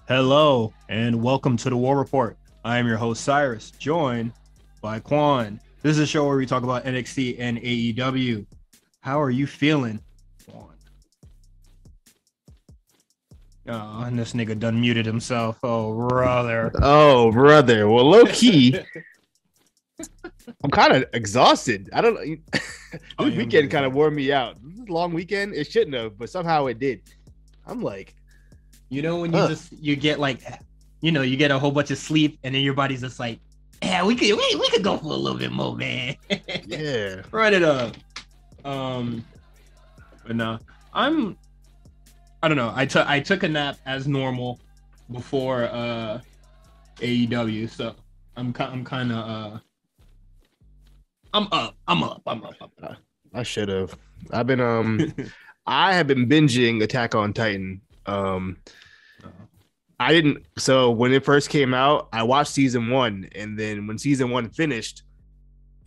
Hello and welcome to the War Report. I am your host Cyrus, joined by Quan. This is a show where we talk about NXT and AEW. How are you feeling, Quan? Oh, and this nigga done muted himself. Oh, brother. Oh, brother. Well, low key, I'm kind of exhausted. I don't know. I This am weekend very kind of good. wore me out. This is a long weekend. It shouldn't have, but somehow it did. I'm like, You know when ugh. you get like, you get a whole bunch of sleep and then your body's just like, yeah, we could go for a little bit more, man. Yeah. Run it up. Um, but no, I'm I don't know. I took a nap as normal before AEW, so I'm kind of I'm up. I should have. I've been I have been binging Attack on Titan. I didn't. So when it first came out, I watched season one, and then when season one finished,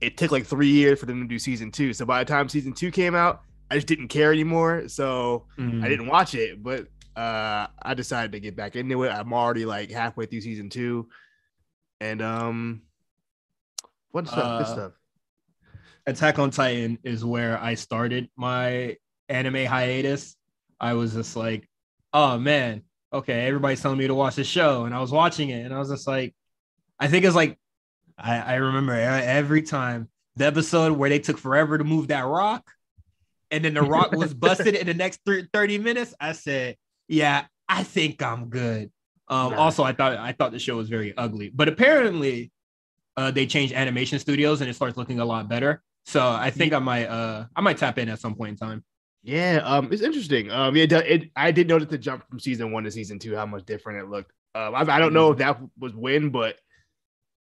it took like 3 years for them to do season two. So by the time season two came out, I just didn't care anymore. So I Mm, didn't watch it. But I decided to get back into it. I'm already like halfway through season two, and what stuff? Good uh, stuff. Attack on Titan is where I started my anime hiatus. I was just like, oh man, okay, everybody's telling me to watch the show, and I was watching it, and I was just like, I think it's like I remember every time the episode where they took forever to move that rock. And then the rock was busted in the next 30 minutes. I said, yeah, I think I'm good. Nah, Also, I thought the show was very ugly, but apparently they changed animation studios and it starts looking a lot better. So I think I might tap in at some point in time. yeah. It's interesting. I did notice the jump from season one to season two, how much different it looked. I don't know if Mm. that was when, but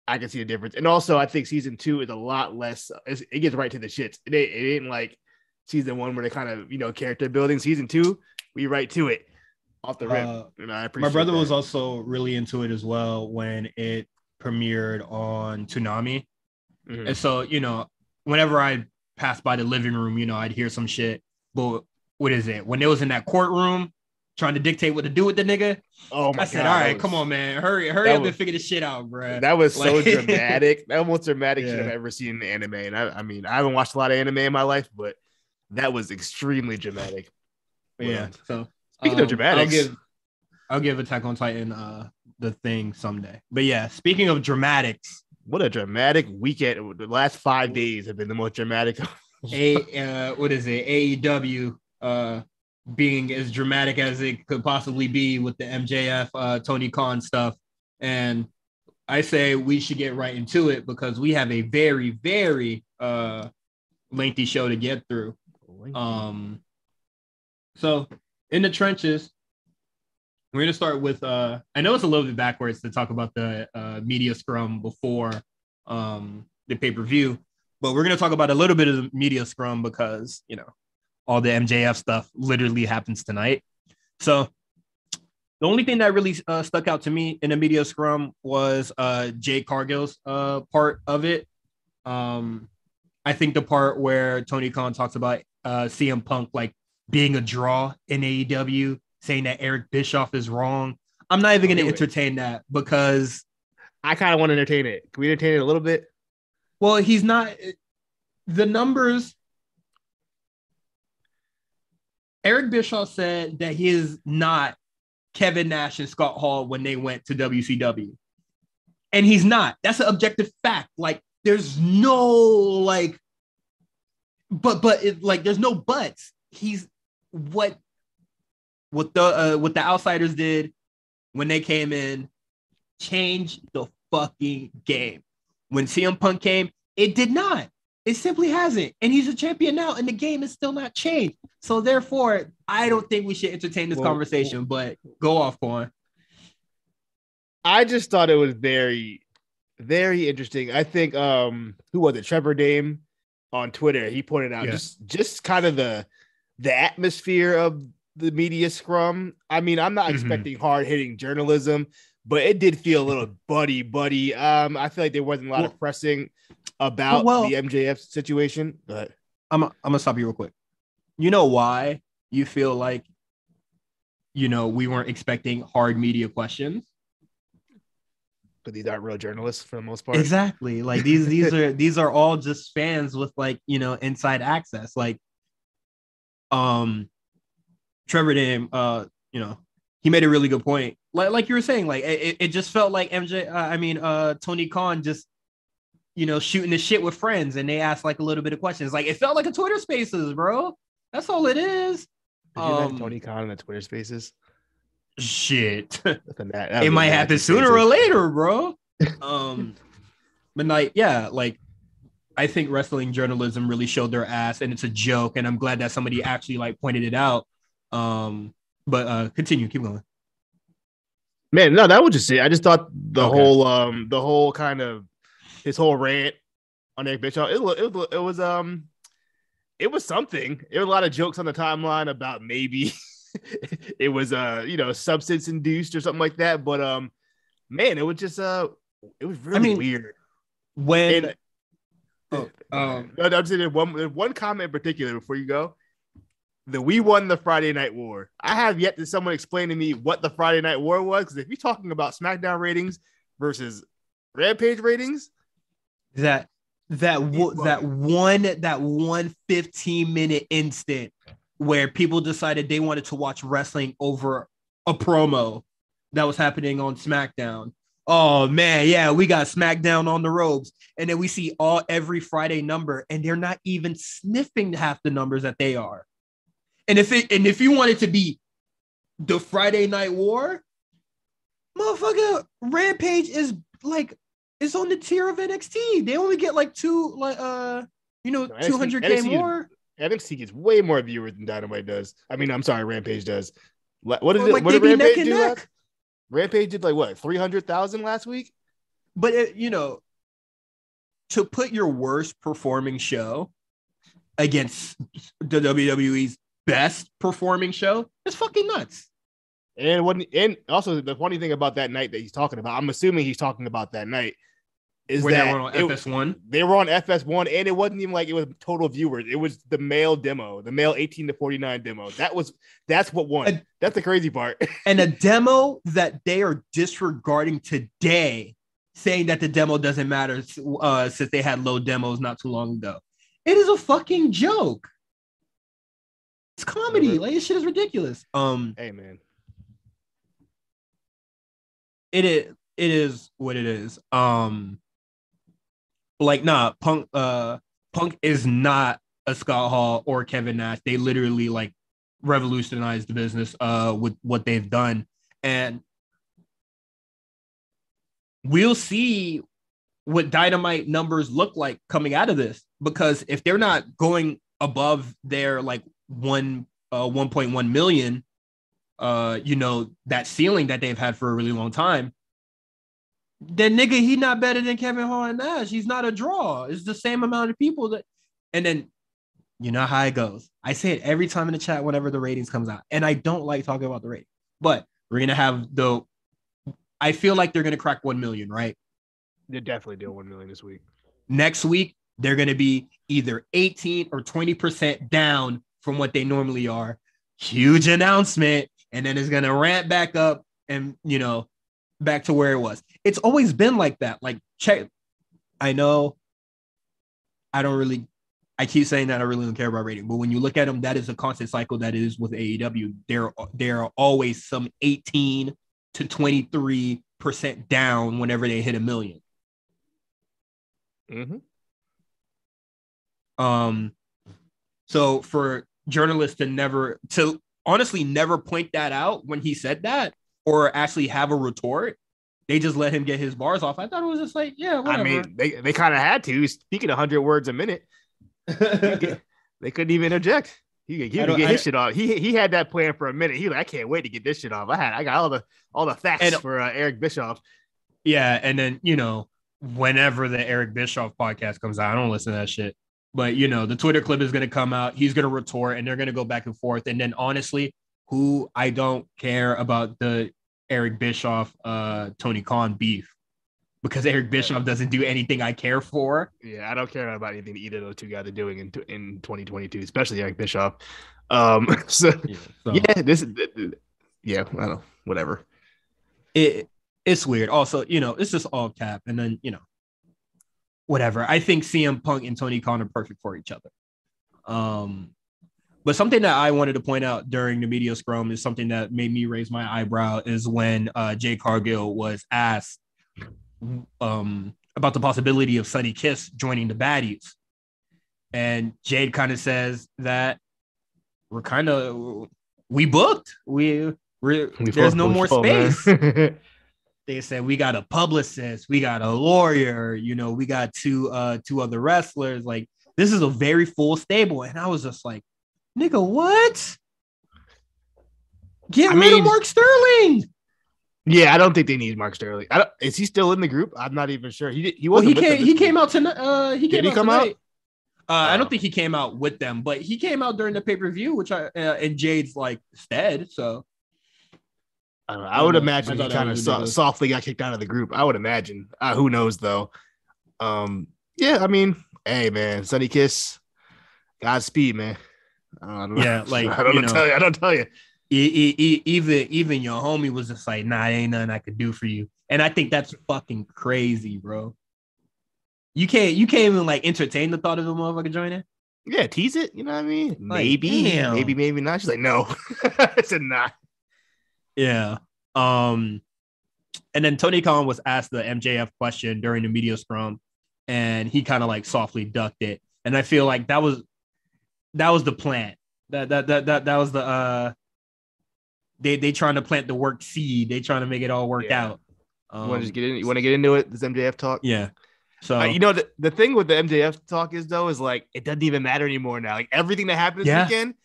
I can see a difference. And also, I think season two is a lot less. It gets right to the shits. It ain't like season one where they kind of character building. Season two, we right to it off the rip, Uh, and I my appreciate brother was that. also really into it as well when it premiered on Toonami. Mm-hmm. And so, whenever I passed by the living room, I'd hear some shit. But what is it? When they was in that courtroom trying to dictate what to do with the nigga, Oh I my said, all god, right, come on, man. Hurry that up and was figure this shit out, bro. that was so Like, dramatic. That most dramatic shit I've yeah, ever seen in anime. And I mean, I haven't watched a lot of anime in my life, but that was extremely dramatic. But yeah. So speaking of I'll dramatics, give Attack on Titan the thing someday. But yeah, speaking of dramatics, what a dramatic weekend! The last 5 days have been the most dramatic. what is it? AEW being as dramatic as it could possibly be with the MJF Tony Khan stuff. And I say we should get right into it because we have a very, very lengthy show to get through. Um so in the trenches, we're gonna start with I know it's a little bit backwards to talk about the media scrum before the pay-per-view, but we're gonna talk about a little bit of the media scrum because all the MJF stuff literally happens tonight. So the only thing that really stuck out to me in the media scrum was Jay Cargill's part of it. Um, I think the part where Tony Khan talks about CM Punk like being a draw in AEW, saying that Eric Bischoff is wrong. I'm not even Oh, going to here we. entertain that because, I kind of want to entertain it. Can we entertain it a little bit? well, he's not the numbers. Eric Bischoff said that he is not Kevin Nash and Scott Hall when they went to WCW. And he's not. That's an objective fact. Like, there's no like, but there's no buts. He's what what the outsiders did when they came in changed the fucking game. When CM Punk came, it did not. It simply hasn't. And he's a champion now, and the game is still not changed. So therefore, I don't think we should entertain this Well, conversation. But go off, Quan. I just thought it was very, very interesting. I think who was it? Trevor Dame on Twitter. He pointed out Yeah. just kind of the atmosphere of the media scrum. I mean, I'm not Mm-hmm. expecting hard hitting journalism, but it did feel a little buddy. I feel like there wasn't a lot Well, of pressing about the well, MJF situation. But I'm gonna stop you real quick. You know why you feel like we weren't expecting hard media questions. But these aren't real journalists for the most part. Exactly. Like these are all just fans with like, inside access. Like Trevor Dame, he made a really good point. Like you were saying, like it just felt like Tony Khan just shooting the shit with friends, and they asked like a little bit of questions. Like it felt like a Twitter Spaces, bro. That's all it is. Could you imagine Tony Khan in the Twitter Spaces? Shit, that it might happen sooner or later, bro. But like, yeah, like I think wrestling journalism really showed their ass, and it's a joke. And I'm glad that somebody actually like pointed it out. But continue, keep going. Man, no, that was just it. I just thought the whole kind of his whole rant on Eric Bischoff, it was something. There were a lot of jokes on the timeline about maybe it was substance induced or something like that. But man, it was just it was really weird. When I'm saying one comment in particular before you go. We won the Friday Night War. I have yet to someone explain to me what the Friday Night War was, because if you're talking about SmackDown ratings versus Rampage ratings, that one 15-minute instant where people decided they wanted to watch wrestling over a promo that was happening on SmackDown. Oh man, yeah, we got SmackDown on the ropes, and then we see every Friday number, and they're not even sniffing half the numbers that they are. And if you want it to be the Friday Night War, motherfucker, Rampage is like it's on the tier of NXT. They only get like 200K more. NXT gets way more viewers than Dynamite does. I mean, I'm sorry, Rampage does. What did like what did Rampage do? Rampage did like what, 300,000 last week? But to put your worst performing show against the WWE's best performing show, it's fucking nuts. And also the funny thing about that night that he's talking about, I'm assuming he's talking about that night, is where that they were on FS1. They were on FS1, and it wasn't even like it was total viewers. It was the male demo, the male 18 to 49 demo. That's what won. That's the crazy part. And a demo that they are disregarding today, saying that the demo doesn't matter since they had low demos not too long ago. It is a fucking joke. It's comedy. Like this shit is ridiculous. Hey man. It is what it is. Punk is not a Scott Hall or Kevin Nash. They literally like revolutionized the business with what they've done. And we'll see what Dynamite numbers look like coming out of this, because if they're not going above their like 1.1 million, that ceiling that they've had for a really long time, then nigga, he not better than Kevin Hart and Nash. He's not a draw. It's the same amount of people and then you know how it goes. I say it every time in the chat whenever the ratings comes out, and I don't like talking about the ratings, but we're gonna have I feel like they're gonna crack 1 million, right? They're definitely doing 1 million this week. Next week, they're gonna be either 18 or 20% down from what they normally are. Huge announcement, and then it's gonna ramp back up and back to where it was. It's always been like that. Like, check. I know I keep saying that I really don't care about rating, but when you look at them, that is a constant cycle that is with AEW. There are always some 18 to 23% down whenever they hit 1 million. Mm-hmm. So for journalists to honestly never point that out when he said that, or actually have a retort, they just let him get his bars off. I thought it was just like, yeah, whatever. I mean, they kind of had to. Speaking 100 words a minute, they couldn't even interject. He could get his shit off. He had that plan for a minute. He was like, I can't wait to get this shit off. I got all the facts for Eric Bischoff. Yeah, and then whenever the Eric Bischoff podcast comes out, I don't listen to that shit. But the Twitter clip is gonna come out. He's gonna retort, and they're gonna go back and forth. And then honestly, I don't care about the Eric Bischoff, Tony Khan beef, because Eric Bischoff doesn't do anything I care for. Yeah, I don't care about anything either of those two guys are doing in 2022, especially Eric Bischoff. Yeah, I don't know. Whatever. It's weird. Also, it's just all cap. And then, whatever. I think CM Punk and Tony Khan are perfect for each other. But something that I wanted to point out during the media scrum is something that made me raise my eyebrow is when Jay Cargill was asked about the possibility of Sonny Kiss joining the Baddies. And Jade kind of says that we booked. There's no more space. They said we got a publicist, we got a lawyer, we got two other wrestlers. Like, this is a very full stable. And I was just like, nigga, what? Get rid of Mark Sterling. Yeah, I don't think they need Mark Sterling. Is he still in the group? I'm not even sure. He came out tonight. Did he come out? I don't think he came out with them, but he came out during the pay-per-view, which in Jade's like stead. So I would imagine he kind of softly got kicked out of the group. I would imagine. Who knows though? Yeah, I mean, hey man, Sonny Kiss, Godspeed, man. I don't tell you. Even your homie was just like, nah, ain't nothing I could do for you. And I think that's fucking crazy, bro. You can't even like entertain the thought of a motherfucker joining. Yeah, tease it. You know what I mean? Like, maybe not. She's like, no. I said not. Yeah. And then Tony Khan was asked the MJF question during the media scrum, and he kind of like softly ducked it. And I feel like that was the plan. That was the they trying to plant the work seed. They trying to make it all work out. You want to get into it? This MJF talk? Yeah. So the thing with the MJF talk is like it doesn't even matter anymore now. Like everything that happened this weekend,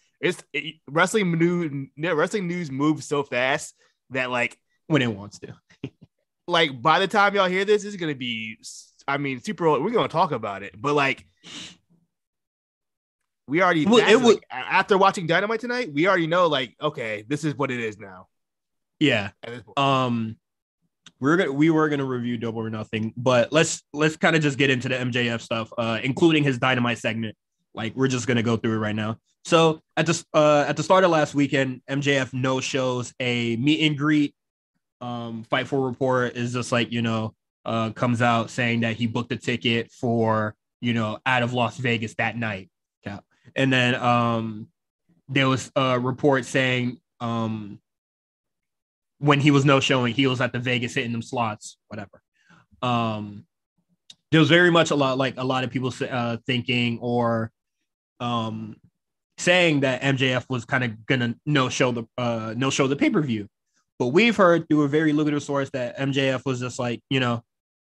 wrestling news moves so fast that like when it wants to. Like by the time y'all hear this is gonna be, super old. We're gonna talk about it, but like we already after watching Dynamite tonight, we already know like okay, this is what it is now. Yeah. We were gonna review Double or Nothing, but let's kind of just get into the MJF stuff, including his Dynamite segment. Like we're just gonna go through it right now. So at the start of last weekend, MJF no shows a meet and greet. Fightful Report is just like comes out saying that he booked a ticket for out of Las Vegas that night. Yeah. And then there was a report saying when he was no showing, he was at the Vegas hitting them slots, whatever. There was very much a lot of people thinking or saying that MJF was kind of gonna no show the pay-per-view. But we've heard through a very lucrative source that MJF was just like, I'm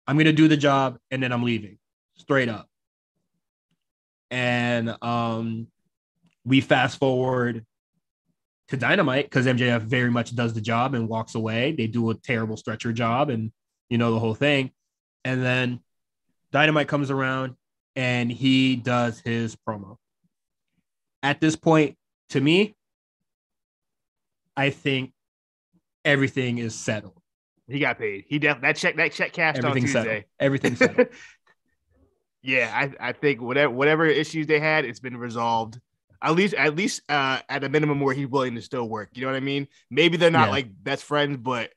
gonna do the job and then I'm leaving, straight up. And we fast forward to Dynamite because MJF very much does the job and walks away. They do a terrible stretcher job and the whole thing. And then Dynamite comes around and he does his promo. At this point, to me, I think everything is settled. He got paid. That check cashed on Tuesday. Settled. Everything's settled. Yeah, I think whatever issues they had, it's been resolved. At least at a minimum where he's willing to still work. You know what I mean? Maybe they're not like best friends, but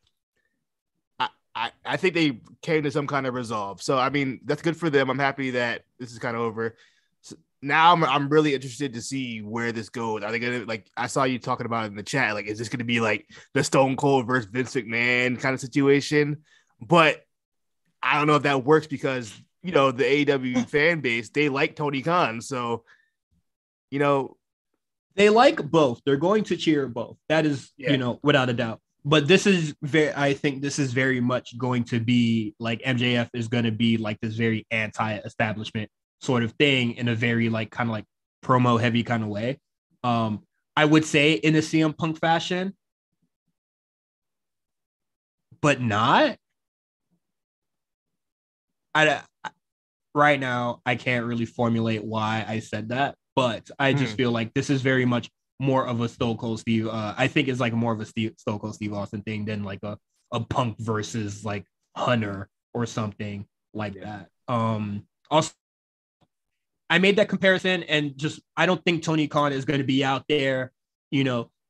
I think they came to some kind of resolve. So I mean, that's good for them. I'm happy that this is kind of over. So now I'm really interested to see where this goes. Are they gonna I saw you talking about it in the chat? Like, is this gonna be like the Stone Cold versus Vince McMahon kind of situation? But I don't know if that works because the AEW fan base, they like Tony Khan, so. They like both. They're going to cheer both. That is, without a doubt. But I think this is very much going to be like MJF is going to be like this very anti-establishment sort of thing in a very kind of promo heavy kind of way. I would say in a CM Punk fashion, but not. Right now, I can't really formulate why I said that. But I just feel like this is very much more of a Stone Cold Steve. I think it's more of a Stone Cold Steve Austin thing than a Punk versus Hunter or something like that. Also, I made that comparison and just I don't think Tony Khan is going to be out there,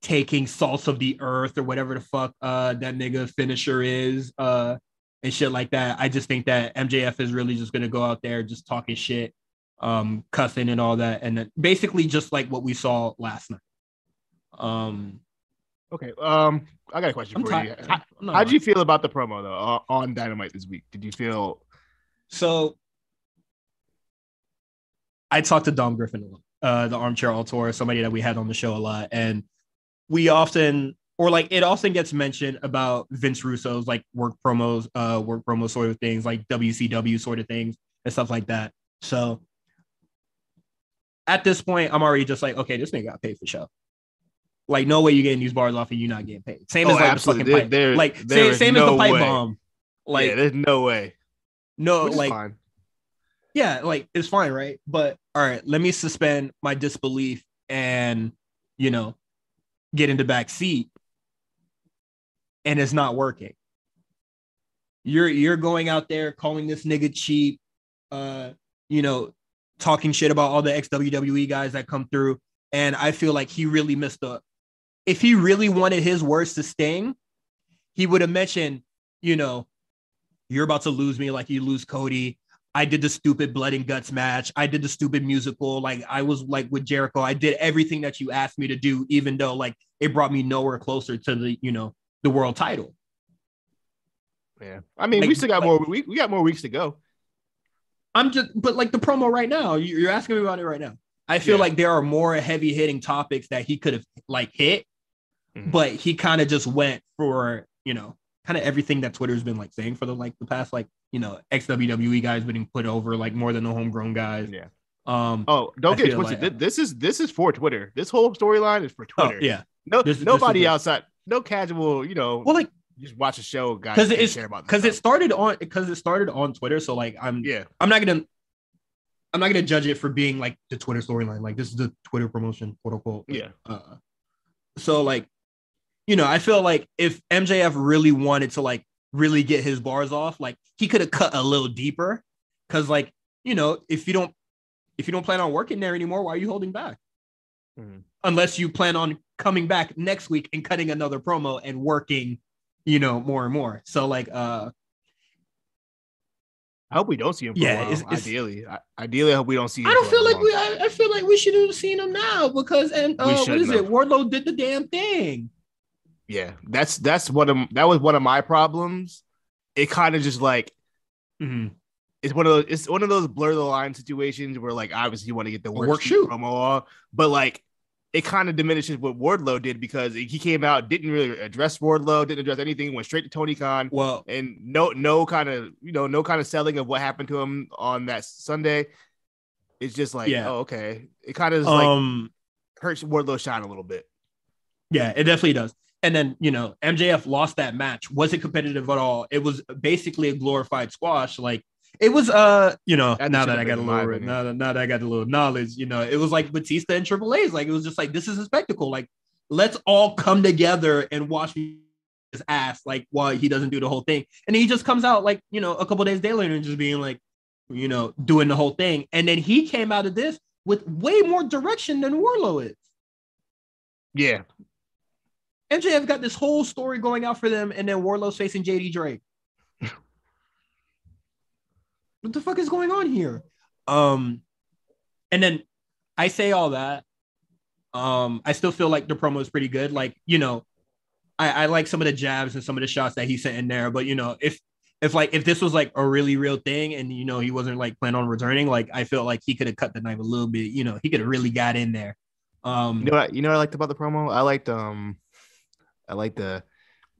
taking salts of the earth or whatever the fuck that nigga finisher is and shit like that. I just think that MJF is really just gonna go out there just talking shit, cussing and all that, and then basically just like what we saw last night. Okay. I got a question for you. How did you feel about the promo though on Dynamite this week? Did you feel so? I talked to Dom Griffin a lot, the Armchair Auteur, somebody that we had on the show a lot, and we often, or like it often gets mentioned about Vince Russo's like work promo sort of things, like WCW sort of things and stuff like that. So at this point, I'm already just like, okay, this nigga got paid for show. Like, no way you're getting these bars off and you're not getting paid. Same as like absolutely. The fucking pipe. Like, same as the pipe bomb. Like, yeah, there's no way. No, like, fine. Yeah, like it's fine, right? But all right, let me suspend my disbelief and, you know, get in the back seat, and it's not working. You're going out there calling this nigga cheap, you know, talking shit about all the ex-WWE guys that come through, and I feel like he really missed up. If he really wanted his words to sting, he would have mentioned, you know, you're about to lose me like you lose Cody. I did the stupid blood and guts match. I did the stupid musical. Like I was like with Jericho. I did everything that you asked me to do, even though like it brought me nowhere closer to the, you know, the world title. Yeah. I mean, like, we still got more. We got more weeks to go. But like the promo right now, you're asking me about it right now. I feel like there are more heavy hitting topics that he could have like hit, but he kind of just went for, you know, kind of everything that Twitter's been like saying for the past, like, you know, ex-WWE guys being put over like more than the homegrown guys. Yeah. Don't get twisted. Like, this is for Twitter. This whole storyline is for Twitter. Yeah. Nobody outside, no casual, you know, well, like just watch a show, guys. Because it started on Twitter. So like I'm not gonna judge it for being like the Twitter storyline. Like this is the Twitter promotion, quote unquote. Yeah. So like, you know, I feel like if MJF really wanted to like really get his bars off, like he could have cut a little deeper. Cause like, you know, if you don't plan on working there anymore, why are you holding back? Unless you plan on coming back next week and cutting another promo and working, you know, more and more. So like, I hope we don't see him for a while. Ideally, I hope we don't see him. I feel like we should have seen him now because what is it? Wardlow did the damn thing. Yeah, that was one of my problems. It kind of just like it's one of those blur the line situations where like obviously you want to get the work shoot promo off, but like it kind of diminishes what Wardlow did because he came out, didn't really address Wardlow, didn't address anything, went straight to Tony Khan. Well, and no kind of selling of what happened to him on that Sunday. It's just like, oh, okay. It kind of like hurts Wardlow's shine a little bit. Yeah, it definitely does. And then, you know, MJF lost that match. Was it competitive at all? It was basically a glorified squash. Like it was, you know, now that I got a little knowledge, you know, it was like Batista and Triple H's. Like it was just like, this is a spectacle. Like, let's all come together and watch his ass, like while he doesn't do the whole thing. And he just comes out like, you know, a couple days later and just being like, you know, doing the whole thing. And then he came out of this with way more direction than Wardlow is. Yeah. MJF got this whole story going out for them, and then Wardlow's facing JD Drake. What the fuck is going on here? And then I say all that. I still feel like the promo is pretty good. Like, you know, I like some of the jabs and some of the shots that he sent in there. But, you know, if this was like a really real thing and, you know, he wasn't like planning on returning, like I felt like he could have cut the knife a little bit. You know, he could have really got in there. You know what I liked about the promo? I liked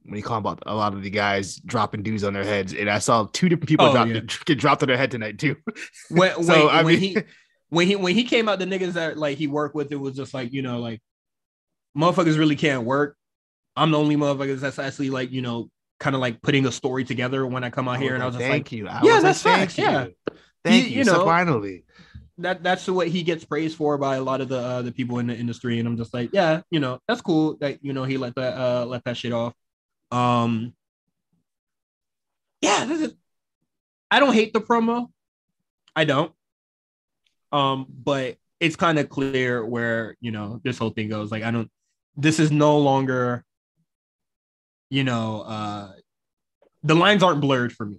when he called about a lot of the guys dropping dudes on their heads, and I saw two different people get dropped on their head tonight too. When he came out, the niggas that like he worked with, it was just like, you know, like motherfuckers really can't work. I'm the only motherfuckers that's actually like, you know, kind of like putting a story together when I come out here, and I was just thank like, you. That's facts. Yeah, thank you. So finally. That's what he gets praised for by a lot of the people in the industry, and I'm just like, yeah, you know, that's cool that, you know, he let that shit off. Yeah, I don't hate the promo, I don't, but it's kind of clear where, you know, this whole thing goes. Like, I don't, this is no longer, the lines aren't blurred for me.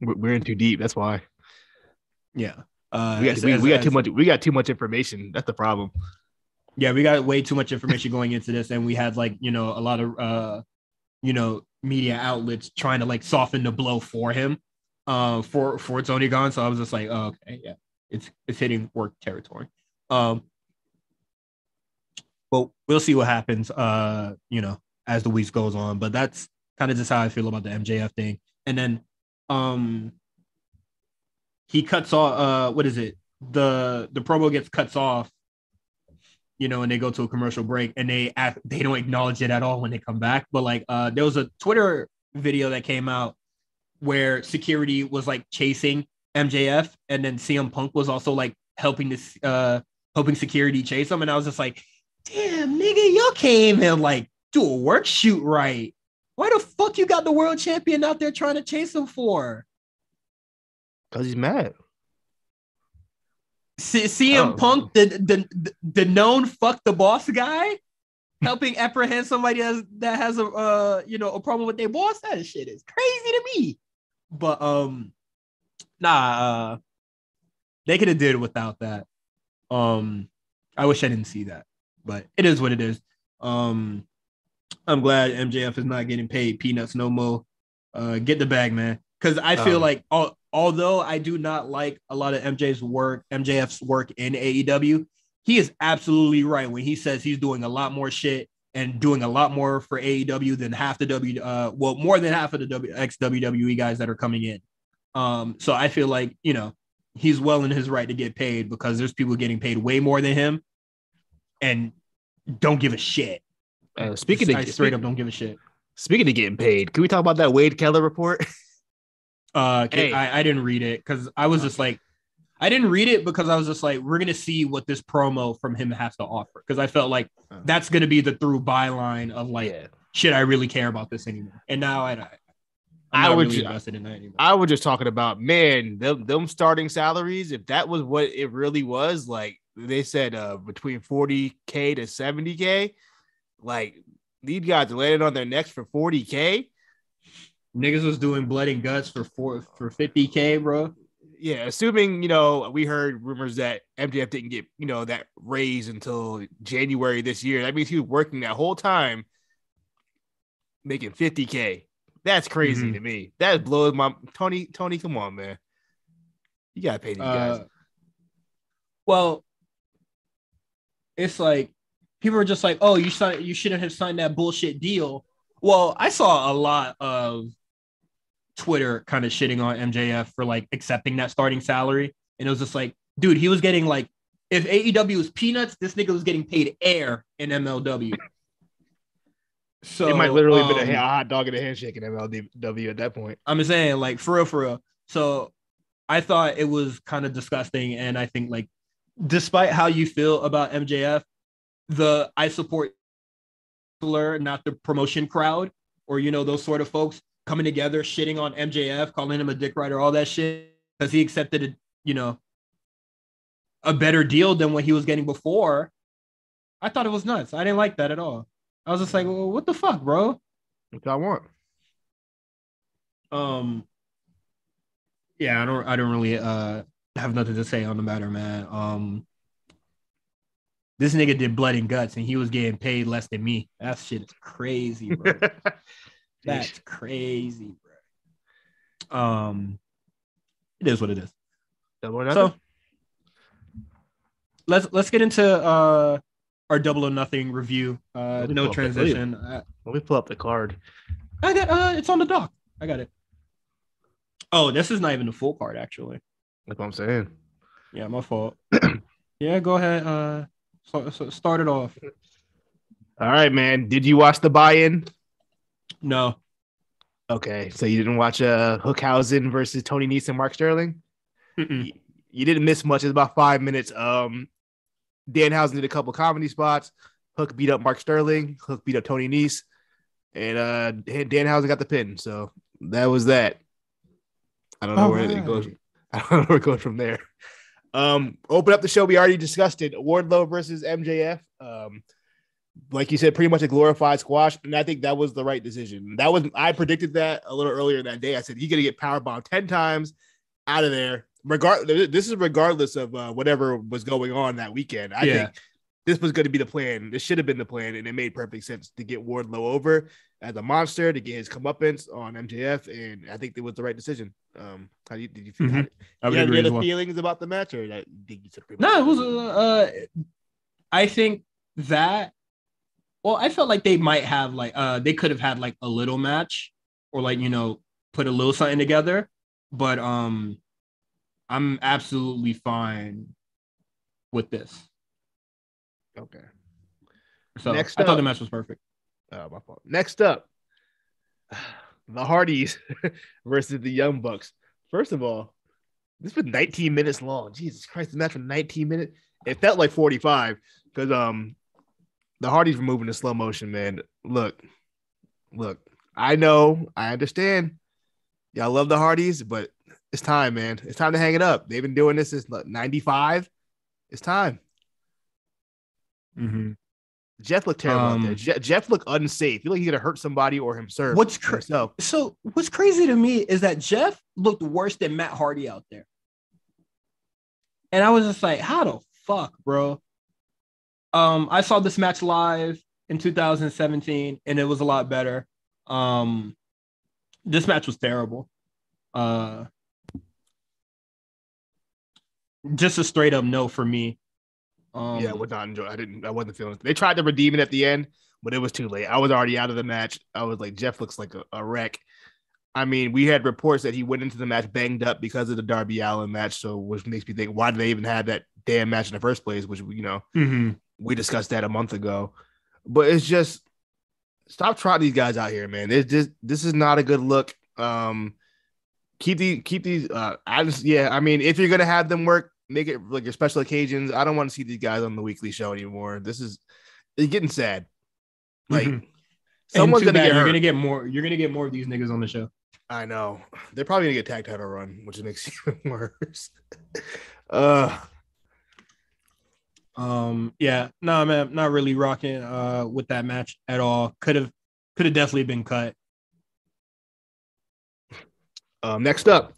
We're in too deep. That's why. Yeah. We got too much. We got too much information. That's the problem. Yeah, we got way too much information going into this, and we had a lot of media outlets trying to like soften the blow for him, for Tony Khan. So I was just like, oh, okay, yeah, it's hitting work territory. But we'll see what happens, as the weeks goes on. But that's kind of just how I feel about the MJF thing. And then he cuts off, what is it? The promo gets cuts off, and they go to a commercial break, and they don't acknowledge it at all when they come back. But like there was a Twitter video that came out where security was like chasing MJF, and then CM Punk was also like helping security chase him. And I was just like, damn, nigga, y'all came and like do a work shoot right. Why the fuck you got the world champion out there trying to chase him for? Because he's mad. CM Punk, the known fuck the boss guy, helping apprehend somebody that has a problem with their boss. That shit is crazy to me. But they could have did without that. I wish I didn't see that, but it is what it is. I'm glad MJF is not getting paid peanuts no more. Get the bag, man. Because I feel like although I do not like a lot of MJF's work in AEW, he is absolutely right when he says he's doing a lot more shit and doing a lot more for AEW than half the more than half of the ex-WWE guys that are coming in. So I feel like, he's well in his right to get paid because there's people getting paid way more than him and don't give a shit. Straight up don't give a shit. Speaking of getting paid, can we talk about that Wade Keller report? I didn't read it because I was just like, I didn't read it because I was just like, we're gonna see what this promo from him has to offer, because I felt like that's gonna be the through byline of like, shit, I really care about this anymore. And now I'm not really invested in that anymore. I was just talking about, man, them starting salaries. If that was what it really was, like they said, between 40K to 70K, like these guys landed on their necks for 40K. Niggas was doing blood and guts for 50K, bro. Yeah, assuming, we heard rumors that MJF didn't get, that raise until January this year. That means he was working that whole time making 50K. That's crazy to me. That blows my Tony, come on, man. You gotta pay these guys. Well, it's like people are just like, oh, you shouldn't have signed that bullshit deal. Well, I saw a lot of Twitter kind of shitting on MJF for like accepting that starting salary. And it was just like, dude, he was getting like, if AEW was peanuts, this nigga was getting paid air in MLW. So it might literally have been a hot dog and a handshake in MLW at that point. I'm saying, like, for real. So I thought it was kind of disgusting. And I think, like, despite how you feel about MJF, I support not the promotion crowd or, those sort of folks coming together, shitting on MJF, calling him a dick rider, all that shit, because he accepted a better deal than what he was getting before. I thought it was nuts. I didn't like that at all. I was just like, well, what the fuck, bro? What I want. Yeah, I don't really have nothing to say on the matter, man. This nigga did blood and guts and he was getting paid less than me. That shit is crazy, bro. That's crazy, bro. It is what it is. So let's get into our Double or Nothing review. No transition. Let me pull up the card. I got it's on the dock. I got it. Oh, this is not even the full card, actually. That's what I'm saying. Yeah, my fault. Yeah, go ahead. So start it off. All right, man. Did you watch the buy-in? No. Okay, so you didn't watch Hookhausen versus Tony Nese and Mark Sterling? You didn't miss much. It's about 5 minutes. Danhausen did a couple comedy spots. Hook beat up Mark Sterling. Hook beat up Tony Nese. And Danhausen got the pin. So that was that. I don't know where it goes. I don't know where it goes from there. Open up the show. We already discussed it. Wardlow versus MJF. Like you said, pretty much a glorified squash, and I think that was the right decision. I predicted that a little earlier that day. I said he's gonna get powerbombed 10 times out of there. This is regardless of whatever was going on that weekend. I think this was going to be the plan. This should have been the plan, and it made perfect sense to get Wardlow over as a monster to get his comeuppance on MJF, and I think it was the right decision. Did you feel? Mm-hmm. You have any other feelings about the match, or that you said no? It was. I think that. Well, I felt like they might have they could have had like a little match or put a little something together, but I'm absolutely fine with this. Okay. So I thought the match was perfect. Oh, my fault. Next up, the Hardys versus the Young Bucks. First of all, this was 19 minutes long. Jesus Christ, the match was 19 minutes. It felt like 45 because the Hardys were moving in slow motion, man. Look. I know, I understand. Y'all love the Hardys, but it's time, man. It's time to hang it up. They've been doing this since 95. It's time. Mm-hmm. Jeff looked terrible out there. Jeff looked unsafe. I feel like he's gonna hurt somebody or himself. So what's crazy to me is that Jeff looked worse than Matt Hardy out there. And I was just like, how the fuck, bro? I saw this match live in 2017, and it was a lot better. This match was terrible. Just a straight up no for me. I would not enjoy. I wasn't feeling it. They tried to redeem it at the end, but it was too late. I was already out of the match. I was like, Jeff looks like a wreck. I mean, we had reports that he went into the match banged up because of the Darby Allin match. So, which makes me think, why did they even have that damn match in the first place? Which we discussed that a month ago. But it's just stop trotting these guys out here, man. This is not a good look. Keep these. I mean, if you're gonna have them work, make it like your special occasions. I don't want to see these guys on the weekly show anymore. It's getting sad. Like someone's gonna get hurt. You're gonna get more of these niggas on the show. I know. They're probably gonna get tag title run, which makes it even worse. Yeah, no, man, not really rocking with that match at all. Could have definitely been cut. Next up,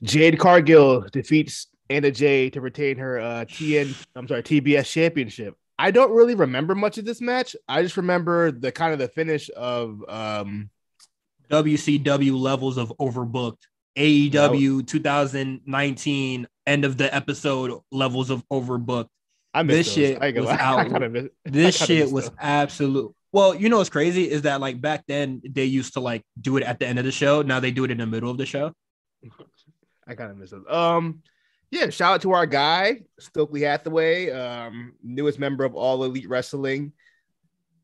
Jade Cargill defeats Anna Jay to retain her TBS championship. I don't really remember much of this match. I just remember the finish of WCW levels of overbooked. AEW 2019 end of the episode levels of overbooked. This shit was out. This shit was absolute. Well, you know what's crazy is that like back then they used to like do it at the end of the show. Now they do it in the middle of the show. I kind of miss it. Yeah, shout out to our guy, Stokely Hathaway, newest member of All Elite Wrestling.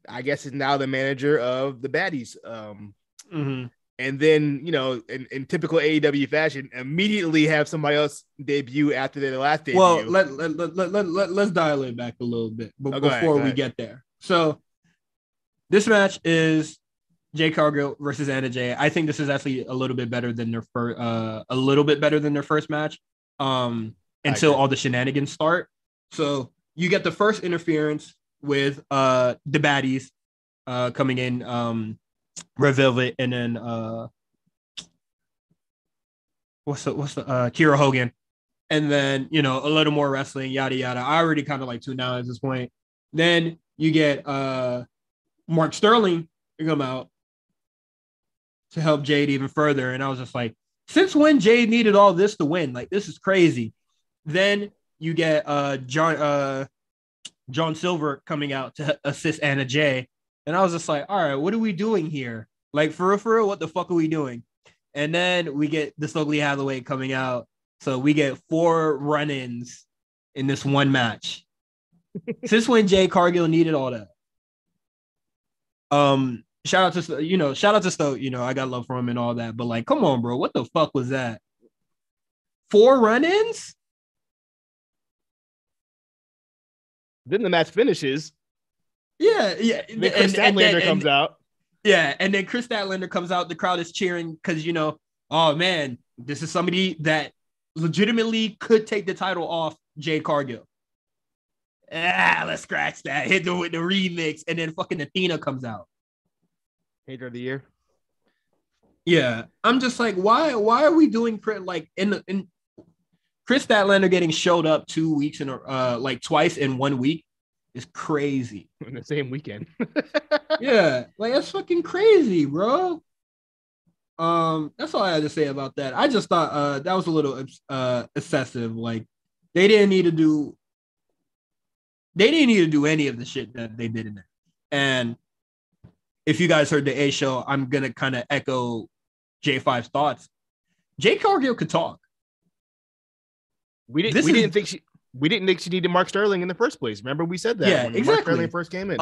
I guess is now the manager of the Baddies. And then, in typical AEW fashion, immediately have somebody else debut after their last debut. Well, let's dial it back a little bit before we get there. So this match is Jade Cargill versus Anna Jay. I think this is actually a little bit better than their first match. Until all the shenanigans start. So you get the first interference with the Baddies coming in, Red Velvet, and then what's the Kira Hogan, and then a little more wrestling, yada yada. I already kind of like tuned out at this point. Then you get Mark Sterling to come out to help Jade even further, and I was just like, since when Jade needed all this to win? Like, this is crazy. Then you get John Silver coming out to assist Anna Jay. And I was just like, all right, what are we doing here? Like, for real, what the fuck are we doing? And then we get the Stokely Hathaway coming out. So we get 4 run-ins in this one match. Since when Jade Cargill needed all that? Shout out to Stoke, I got love for him and all that, but like, come on, bro, what the fuck was that? 4 run-ins? Then the match finishes. Yeah. Then Chris Statlander comes out. Yeah, and then Chris Statlander comes out. The crowd is cheering because, oh man, this is somebody that legitimately could take the title off Jade Cargill. Let's scratch that. Hit the with the remix, and then fucking Athena comes out. Hater of the year. Yeah, I'm just like, why are we doing like in Chris Statlander getting showed up 2 weeks in like twice in 1 week is crazy. In the same weekend. Yeah, like that's fucking crazy, bro. That's all I had to say about that. I just thought that was a little excessive. Like they didn't need to do any of the shit that they did in there. And if you guys heard the A show, I'm gonna kind of echo J5's thoughts. Jade Cargill could talk. We didn't think she needed Mark Sterling in the first place. Remember we said that when exactly. Mark Sterling first came in.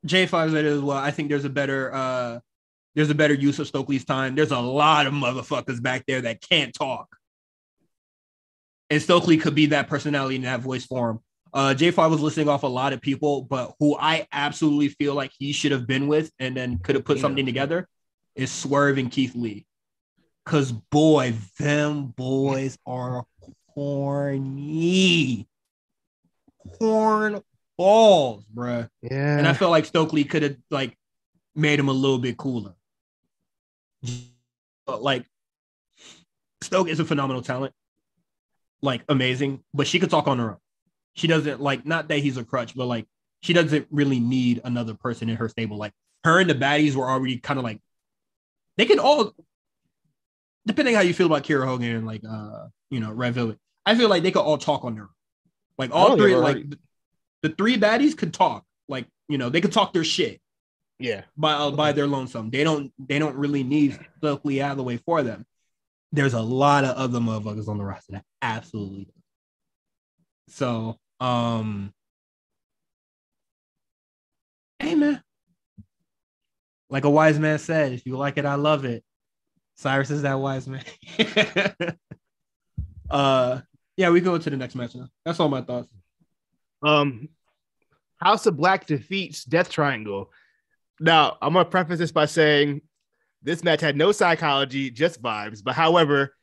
J5 said as well. I think there's a better use of Stokely's time. There's a lot of motherfuckers back there that can't talk. And Stokely could be that personality in that voice form. J5 was listing off a lot of people, but who I absolutely feel like he should have been with and then could have put something together is Swerve and Keith Lee. Because, boy, them boys are corny. Corn balls, bruh. Yeah. And I feel like Stokely could have, like, made him a little bit cooler. But, like, Stoke is a phenomenal talent. Like, amazing. But she could talk on her own. She doesn't, like, not that he's a crutch, but, like, she doesn't really need another person in her stable. Like, her and the baddies were already kind of, like, they can all, depending how you feel about Kiera Hogan and, like, Red Velvet, I feel like they could all talk on their own. Like, all three, like, the three baddies could talk. Like, they could talk their shit. Yeah. By their lonesome. They don't really need Stokely Hathaway for them. There's a lot of other motherfuckers on the roster that absolutely do. So, hey, man. Like a wise man said, if you like it, I love it. Cyrus is that wise man. Yeah, we go to the next match now. That's all my thoughts. House of Black defeats Death Triangle. Now, I'm going to preface this by saying this match had no psychology, just vibes. But however,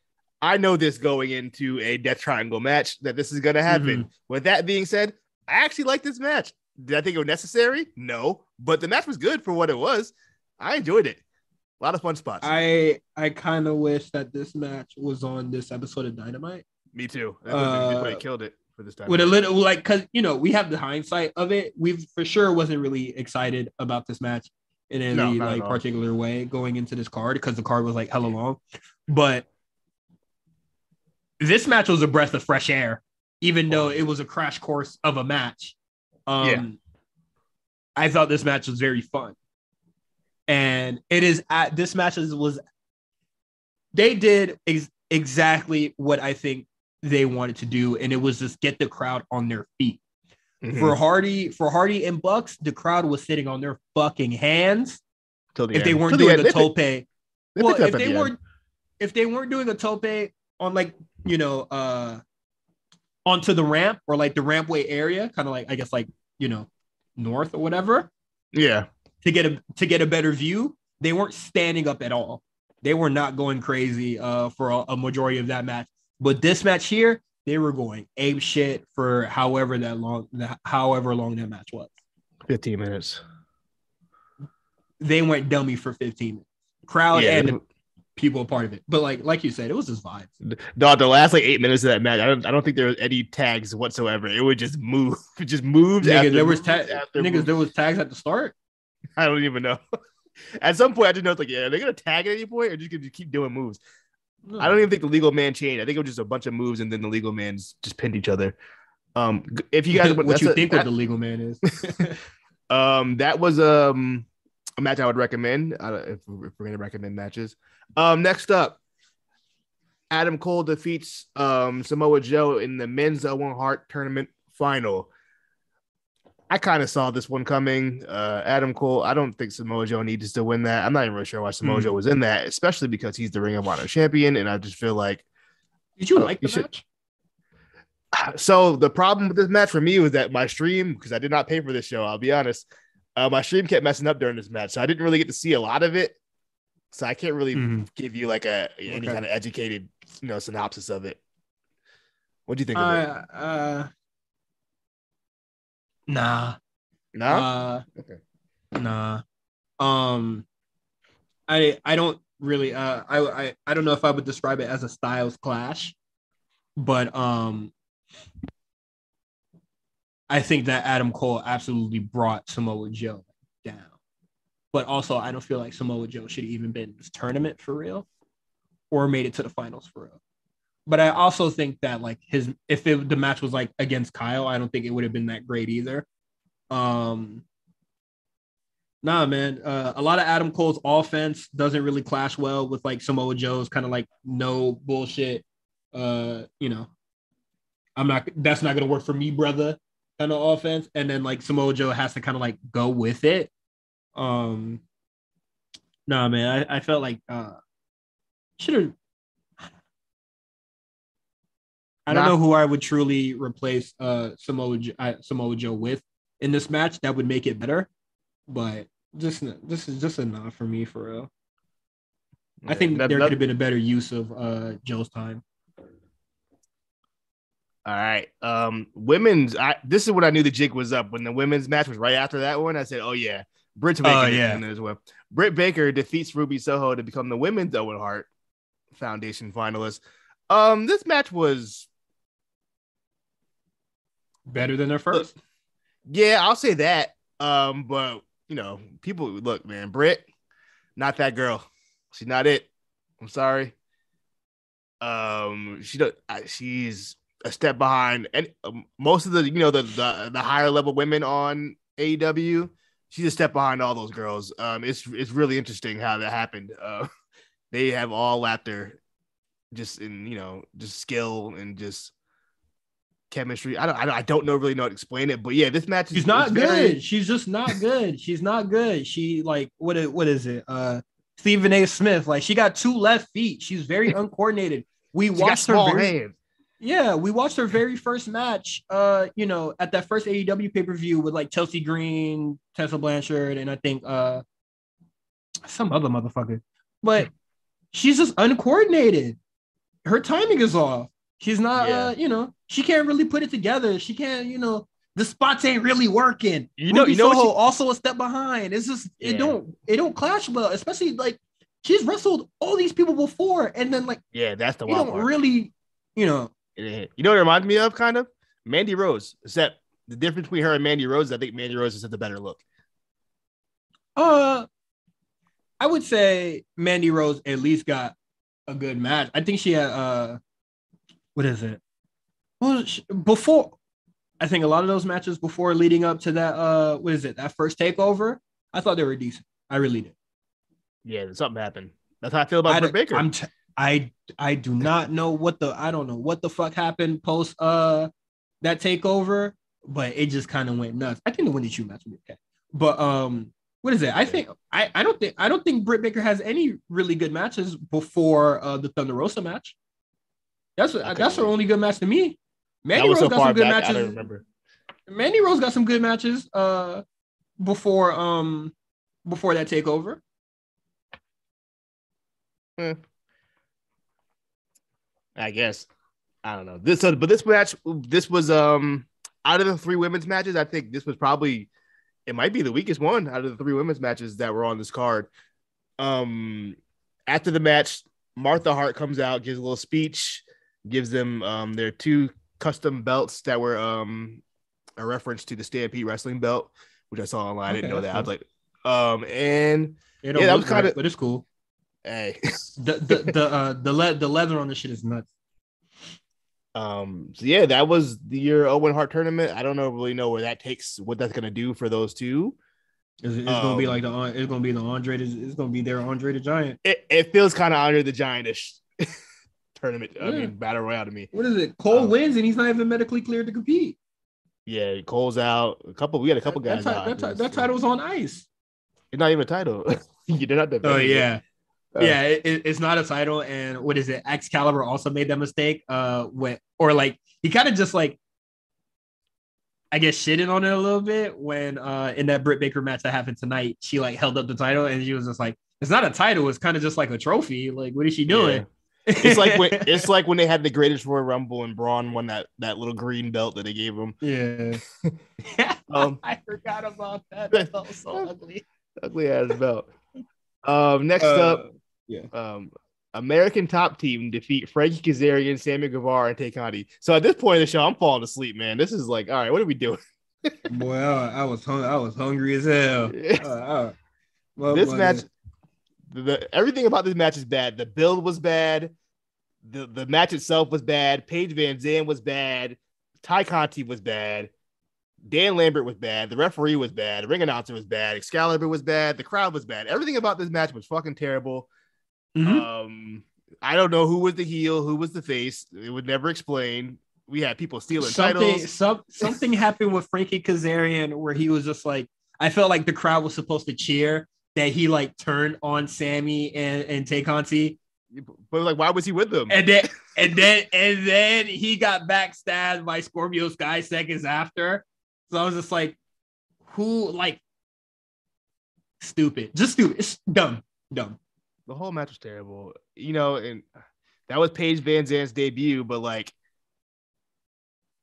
I know this going into a Death Triangle match that this is going to happen. Mm-hmm. With that being said, I actually like this match. Did I think it was necessary? No. But the match was good for what it was. I enjoyed it. A lot of fun spots. I kind of wish that this match was on this episode of Dynamite. Me too. That would have killed it for this time. With a little, like, because, we have the hindsight of it. We for sure wasn't really excited about this match in any particular way going into this card because the card was like hella long. But this match was a breath of fresh air, even though it was a crash course of a match. I thought this match was very fun. And it is at this match they did exactly what I think they wanted to do. And it was just get the crowd on their feet. Mm-hmm. For Hardy and Bucks, the crowd was sitting on their fucking hands if they weren't doing a tope. Well, if they weren't doing a tope on, like, onto the ramp or like the rampway area, kind of like, I guess, like, north or whatever. Yeah. To get a better view, they weren't standing up at all. They were not going crazy for a majority of that match. But this match here, they were going ape shit for however long that match was. 15 minutes. They went dummy for 15 minutes. Crowd and the people a part of it. But like you said, it was just vibes. No, the last 8 minutes of that match, I don't think there was any tags whatsoever. It would just move. It just moved. There was tags at the start. I don't even know. At some point, I just know it's like, are they gonna tag at any point, or just gonna keep doing moves? No. I don't even think the legal man changed. I think it was just a bunch of moves, and then the legal mans just pinned each other. If you guys, what you think what the legal man is? That was a match I would recommend if we're gonna recommend matches. Next up, Adam Cole defeats Samoa Joe in the men's Owen Hart tournament final. I kind of saw this one coming. Adam Cole, I don't think Samoa Joe needs to win that. I'm not even really sure why Samoa Joe was in that, especially because he's the Ring of Honor champion. And I just feel like. Did you like the match? So the problem with this match for me was that my stream, because I did not pay for this show, I'll be honest, my stream kept messing up during this match. So I didn't really get to see a lot of it. So I can't really give you like any Okay. kind of educated, synopsis of it. What do you think of it? Nah. No? Okay. Nah. Um, I don't really I don't know if I would describe it as a styles clash, but I think that Adam Cole absolutely brought Samoa Joe down. But also I don't feel like Samoa Joe should have even been in this tournament for real or made it to the finals for real. But I also think that like the match was like against Kyle, I don't think it would have been that great either. Nah, man. A lot of Adam Cole's offense doesn't really clash well with like Samoa Joe's kind of like no bullshit. I'm not. That's not gonna work for me, brother. Kind of offense, and then like Samoa Joe has to kind of like go with it. Um, nah, man. I felt like should have. I don't Nah. know who I would truly replace Samoa Joe with in this match that would make it better, but this is just a nod for me for real. I think there could have been a better use of Joe's time. All right. Women's. This is when I knew the jig was up. When the women's match was right after that one, I said, "Oh yeah, Britt's making it in as well." Britt Baker defeats Ruby Soho to become the women's Owen Hart Foundation finalist. This match was better than their first. Yeah, I'll say that. But people look, man, Britt, not that girl. She's not it. I'm sorry. She's a step behind, and most of the the higher level women on AEW. She's a step behind all those girls. It's really interesting how that happened. They have all lapped her, just in just skill and just chemistry. I don't really know how to explain it, but yeah, this match she's not good. She's just not good. She's not good. She like what is it? Stephen A. Smith. Like she got 2 left feet. She's very uncoordinated. We watched her hands. Yeah, we watched her very first match. At that first AEW pay-per-view with like Chelsea Green, Tessa Blanchard, and I think some other motherfucker. But she's just uncoordinated. Her timing is off. She's not she can't really put it together. She can't, the spots ain't really working. Soho also a step behind. It's just it don't clash well, especially like she's wrestled all these people before, and then like that's the wild part. Really, You know what it reminds me of? Kind of Mandy Rose. Except the difference between her and Mandy Rose, I think Mandy Rose has the better look. I would say Mandy Rose at least got a good match. I think she had what is it? Well, before I think a lot of those matches before leading up to that that first takeover, I thought they were decent. I really did. Yeah, something happened. That's how I feel about Britt Baker. I do not know I don't know what the fuck happened post that takeover, but it just kind of went nuts. I think the Wendy Chu match was okay. But what is it? I think I don't think Britt Baker has any really good matches before the Thunder Rosa match. That's her only good match to me. Mandy Rose got some good matches. I don't remember. Mandy Rose got some good matches before that takeover. I guess. I don't know. This match, this was out of the 3 women's matches, I think this was probably it might be the weakest one out of the 3 women's matches that were on this card. After the match, Martha Hart comes out, gives a little speech, gives them their 2 custom belts that were a reference to the Stampede Wrestling belt, which I saw online. I didn't know that. Cool. I was like, and that was kind of, but it's cool. Hey, the leather on this shit is nuts. So yeah, that was your Owen Hart tournament. I don't really know where that takes, what that's gonna do for those 2. It's gonna be like it's gonna be the Andre. It's gonna be their Andre the Giant. It feels kind of Andre the Giant-ish tournament. Yeah. I mean, battle royale to me. What is it? Cole wins and he's not even medically cleared to compete. Yeah, Cole's out. We got a couple guys out. That title's on ice. It's not even a title. They're not the. Oh yeah. It's not a title, and what is it? Excalibur also made that mistake. He kind of just like, I guess, shitted on it a little bit when in that Britt Baker match that happened tonight, she like held up the title and she was just like, It's not a title. It's kind of just like a trophy. Like, what is she doing? Yeah. It's like when they had the Greatest Royal Rumble and Braun won that little green belt that they gave him. Yeah. I forgot about that. That felt so ugly. Ugly ass belt. Next up, American Top Team defeat Frankie Kazarian, Sammy Guevara, and Tay Conti. So at this point in the show, I'm falling asleep, man. This is like, all right, what are we doing? Boy, I was hungry as hell. This match, everything about this match is bad. The build was bad. The match itself was bad. Paige Van Zandt was bad. Ty Conti was bad. Dan Lambert was bad. The referee was bad. The ring announcer was bad. Excalibur was bad. The crowd was bad. Everything about this match was fucking terrible. Mm-hmm. I don't know who was the heel, who was the face. It would never explain. We had people stealing titles. Something happened with Frankie Kazarian where he was just like, I felt like the crowd was supposed to cheer that he like turned on Sammy and Tay Conti. But like, why was he with them? And then he got backstabbed by Scorpio Sky seconds after. So I was just like, who, like, stupid. Just stupid. It's dumb. The whole match was terrible. You know, and that was Paige Van Zandt's debut, but like,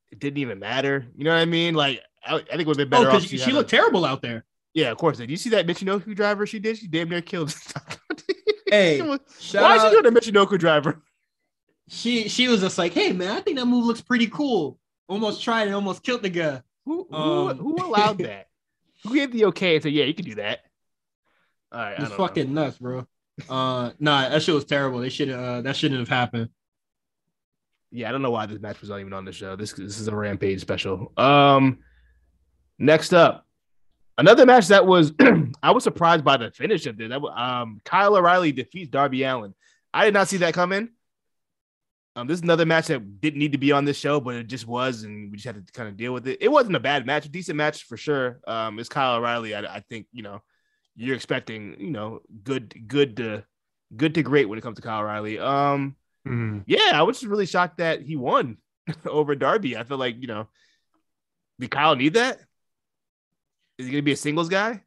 it didn't even matter. You know what I mean? Like, I think it would have been better off. She looked terrible out there. Yeah, of course. Did you see that Michinoku driver she did? She damn near killed. Hey, why is she doing a Michinoku driver? She was just like, hey man, I think that move looks pretty cool. Almost tried and almost killed the guy. Who allowed that? Who gave the okay and said, yeah, you can do that? All right, it's fucking nuts, bro. Nah, that shit was terrible. That shouldn't have happened. Yeah, I don't know why this match was not even on the show. This is a Rampage special. Next up, another match that was I was surprised by the finish of this. Kyle O'Reilly defeats Darby Allin. I did not see that coming. This is another match that didn't need to be on this show, but it just was, and we just had to kind of deal with it. It wasn't a bad match, a decent match for sure. It's Kyle O'Reilly. I think, you know, you're expecting, you know, good to great when it comes to Kyle O'Reilly. Yeah, I was just really shocked that he won over Darby. I feel like, you know, did Kyle need that? Is he gonna be a singles guy?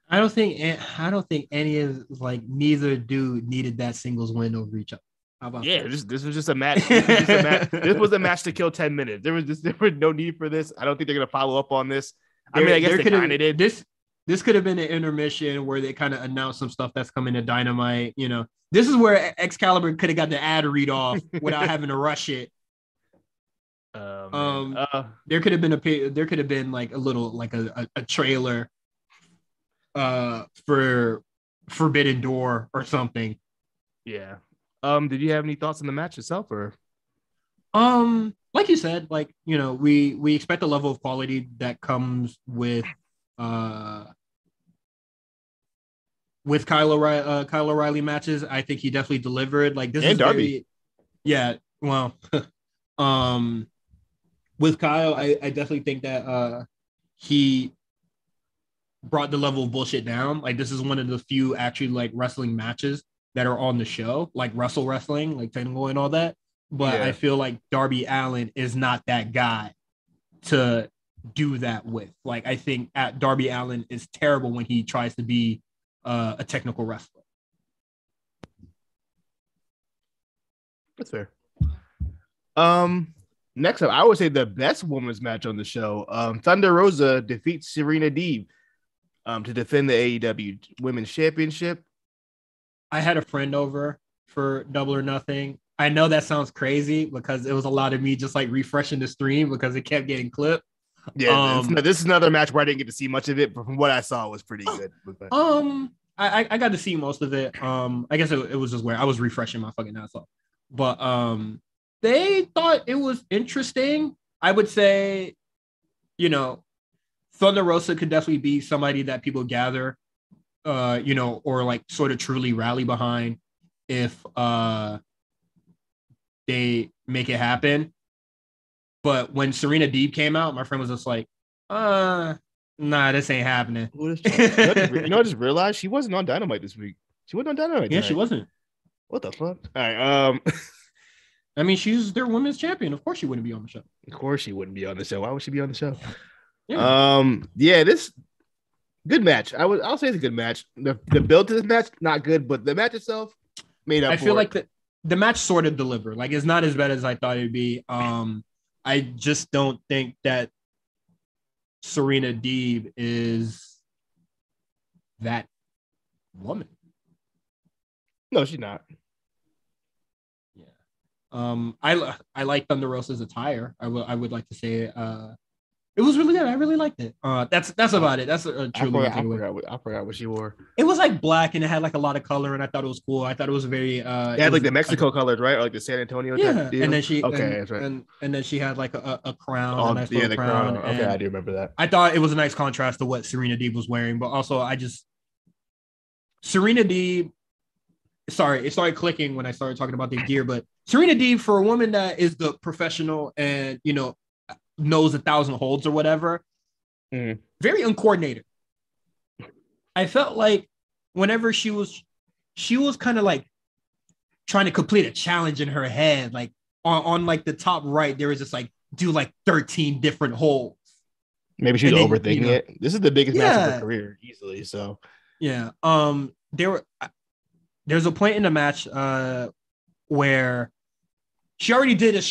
I don't think any of, like, neither dude needed that singles win over each other. How about this was just a match. This was a match to kill 10 minutes. There was no need for this. I don't think they're gonna follow up on this. I mean, I guess they kind of did. This could have been an intermission where they kind of announced some stuff that's coming to Dynamite. You know, this is where Excalibur could have got the ad read off without having to rush it. There could have been like a little, like a trailer for Forbidden Door or something. Yeah. Did you have any thoughts on the match itself, or? Like you said, like, you know, we expect a level of quality that comes with Kyle O'Reilly matches. I think he definitely delivered. Like, this and is Darby. Well, with Kyle, I definitely think that he brought the level of bullshit down. Like, this is one of the few actually, like, wrestling matches that are on the show, like wrestling, like technical and all that. But yeah. I feel like Darby Allin is not that guy to do that with. Like, I think Darby Allin is terrible when he tries to be a technical wrestler. That's fair. Next up, I would say the best women's match on the show. Thunder Rosa defeats Serena Deeb to defend the AEW Women's Championship. I had a friend over for Double or Nothing. I know that sounds crazy because it was a lot of me just like refreshing the stream because it kept getting clipped. Yeah, this is another match where I didn't get to see much of it, but from what I saw, it was pretty good. I got to see most of it. I guess it was just where I was refreshing my fucking ass off. But they thought it was interesting. I would say, you know, Thunder Rosa could definitely be somebody that people gather, you know, or like sort of truly rally behind if they make it happen. But when Serena Deeb came out, my friend was just like, nah, this ain't happening. You know, I just realized she wasn't on Dynamite this week. She wasn't on Dynamite. Yeah, she wasn't. What the fuck? All right. I mean, she's their women's champion. Of course she wouldn't be on the show. Of course she wouldn't be on the show. Why would she be on the show? Yeah. Yeah, Good match. I'll say it's a good match. The build to this match not good, but the match itself made up. I feel like the match sort of delivered. Like it's not as bad as I thought it'd be. I just don't think that Serena Deeb is that woman. No, she's not. Yeah. I like Thunder Rosa's attire. I would like to say it was really good. I really liked it. That's about it. That's a truly I forgot what she wore. It was like black and it had like a lot of color, and I thought it was cool. I thought it was very it had like the Mexico colors, right? Or like the San Antonio type deal? And then she that's right. And then she had like a crown, a nice little crown. Okay, I do remember that. I thought it was a nice contrast to what Serena Deeb was wearing, but also Serena Deeb. Sorry, it started clicking when I started talking about the gear, but Serena Deeb, for a woman that is the professional and knows 1,000 holds or whatever, very uncoordinated. I felt like whenever she was kind of like trying to complete a challenge in her head, like on like the top right, there was just like do like 13 different holds. Maybe she's overthinking it. This is the biggest match of her career, easily. So yeah, there's a point in the match where she already did a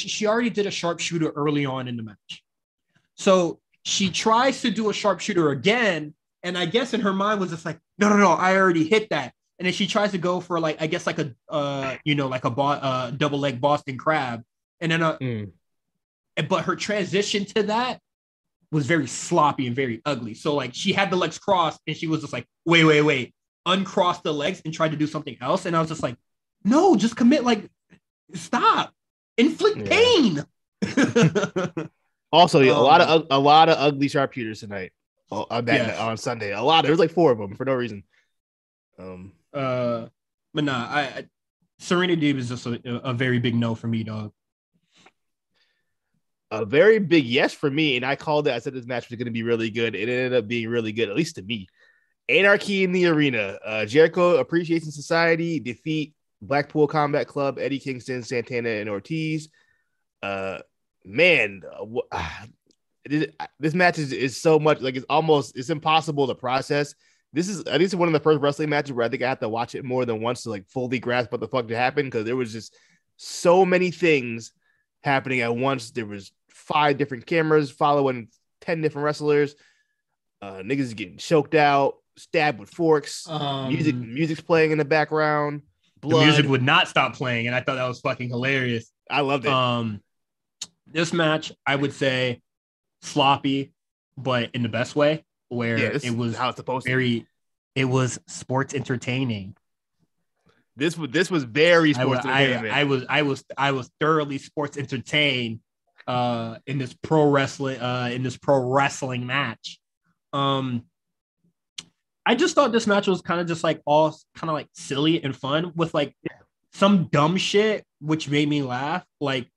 sharpshooter early on in the match. So she tries to do a sharpshooter again, and I guess in her mind was just like, no, I already hit that. And then she tries to go for like, I guess like a double leg Boston crab, and then but her transition to that was very sloppy and very ugly. So like she had the legs crossed, and she was just like, wait, uncross the legs and try to do something else. And I was just like, no, just commit, like stop, inflict pain. Also, a lot of ugly sharpshooters tonight on Sunday. A lot. There was like 4 of them for no reason. But nah, Serena Deeb is just a very big no for me, dog. A very big yes for me, and I called it. I said this match was going to be really good. It ended up being really good, at least to me. Anarchy in the Arena. Jericho Appreciation Society defeat Blackpool Combat Club, Eddie Kingston, Santana, and Ortiz. Man, this match is so much like it's impossible to process. I think it's one of the first wrestling matches where I think I have to watch it more than once to like fully grasp what the fuck happened, because there was just so many things happening at once. There was 5 different cameras following 10 different wrestlers. Niggas getting choked out, stabbed with forks. Music's playing in the background. Blood. The music would not stop playing, and I thought that was fucking hilarious. I loved it. This match, I would say, sloppy, but in the best way, where it was how it's supposed to be. It was sports entertaining. This was very sports entertainment. I was thoroughly sports entertained in this pro wrestling match. I just thought this match was kind of just like all kind of like silly and fun with like some dumb shit, which made me laugh. Like,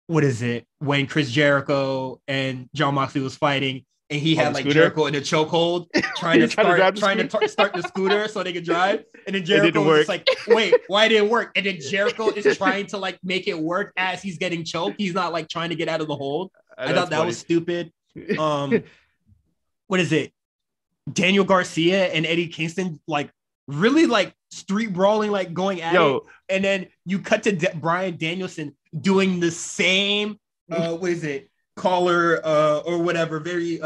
what is it? When Chris Jericho and Jon Moxley was fighting, and he had like Jericho in a chokehold, trying to start the scooter so they could drive, and then Jericho was just like, "Wait, why didn't it work?" And then Jericho is trying to like make it work as he's getting choked. He's not like trying to get out of the hold. I thought that was stupid. What is it? Daniel Garcia and Eddie Kingston like really like street brawling, like going at it, and then you cut to Bryan Danielson doing the same what is it, collar or whatever, very